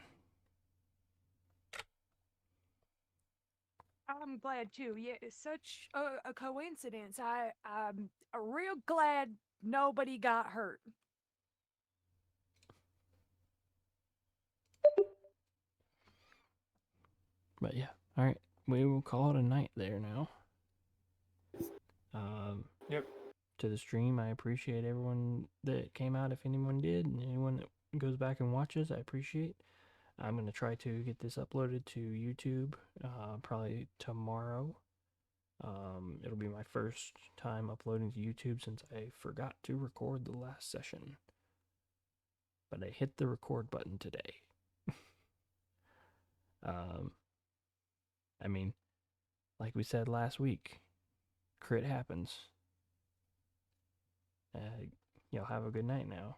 I'm glad too. Yeah, it's such a coincidence. I'm real glad nobody got hurt. But yeah, all right, we will call it a night there now. Yep. To the stream, I appreciate everyone that came out. If anyone did, and anyone that goes back and watches, I appreciate. I'm gonna try to get this uploaded to YouTube probably tomorrow. It'll be my first time uploading to YouTube since I forgot to record the last session. But I hit the record button today. I mean, like we said last week, crit happens. Y'all have a good night now.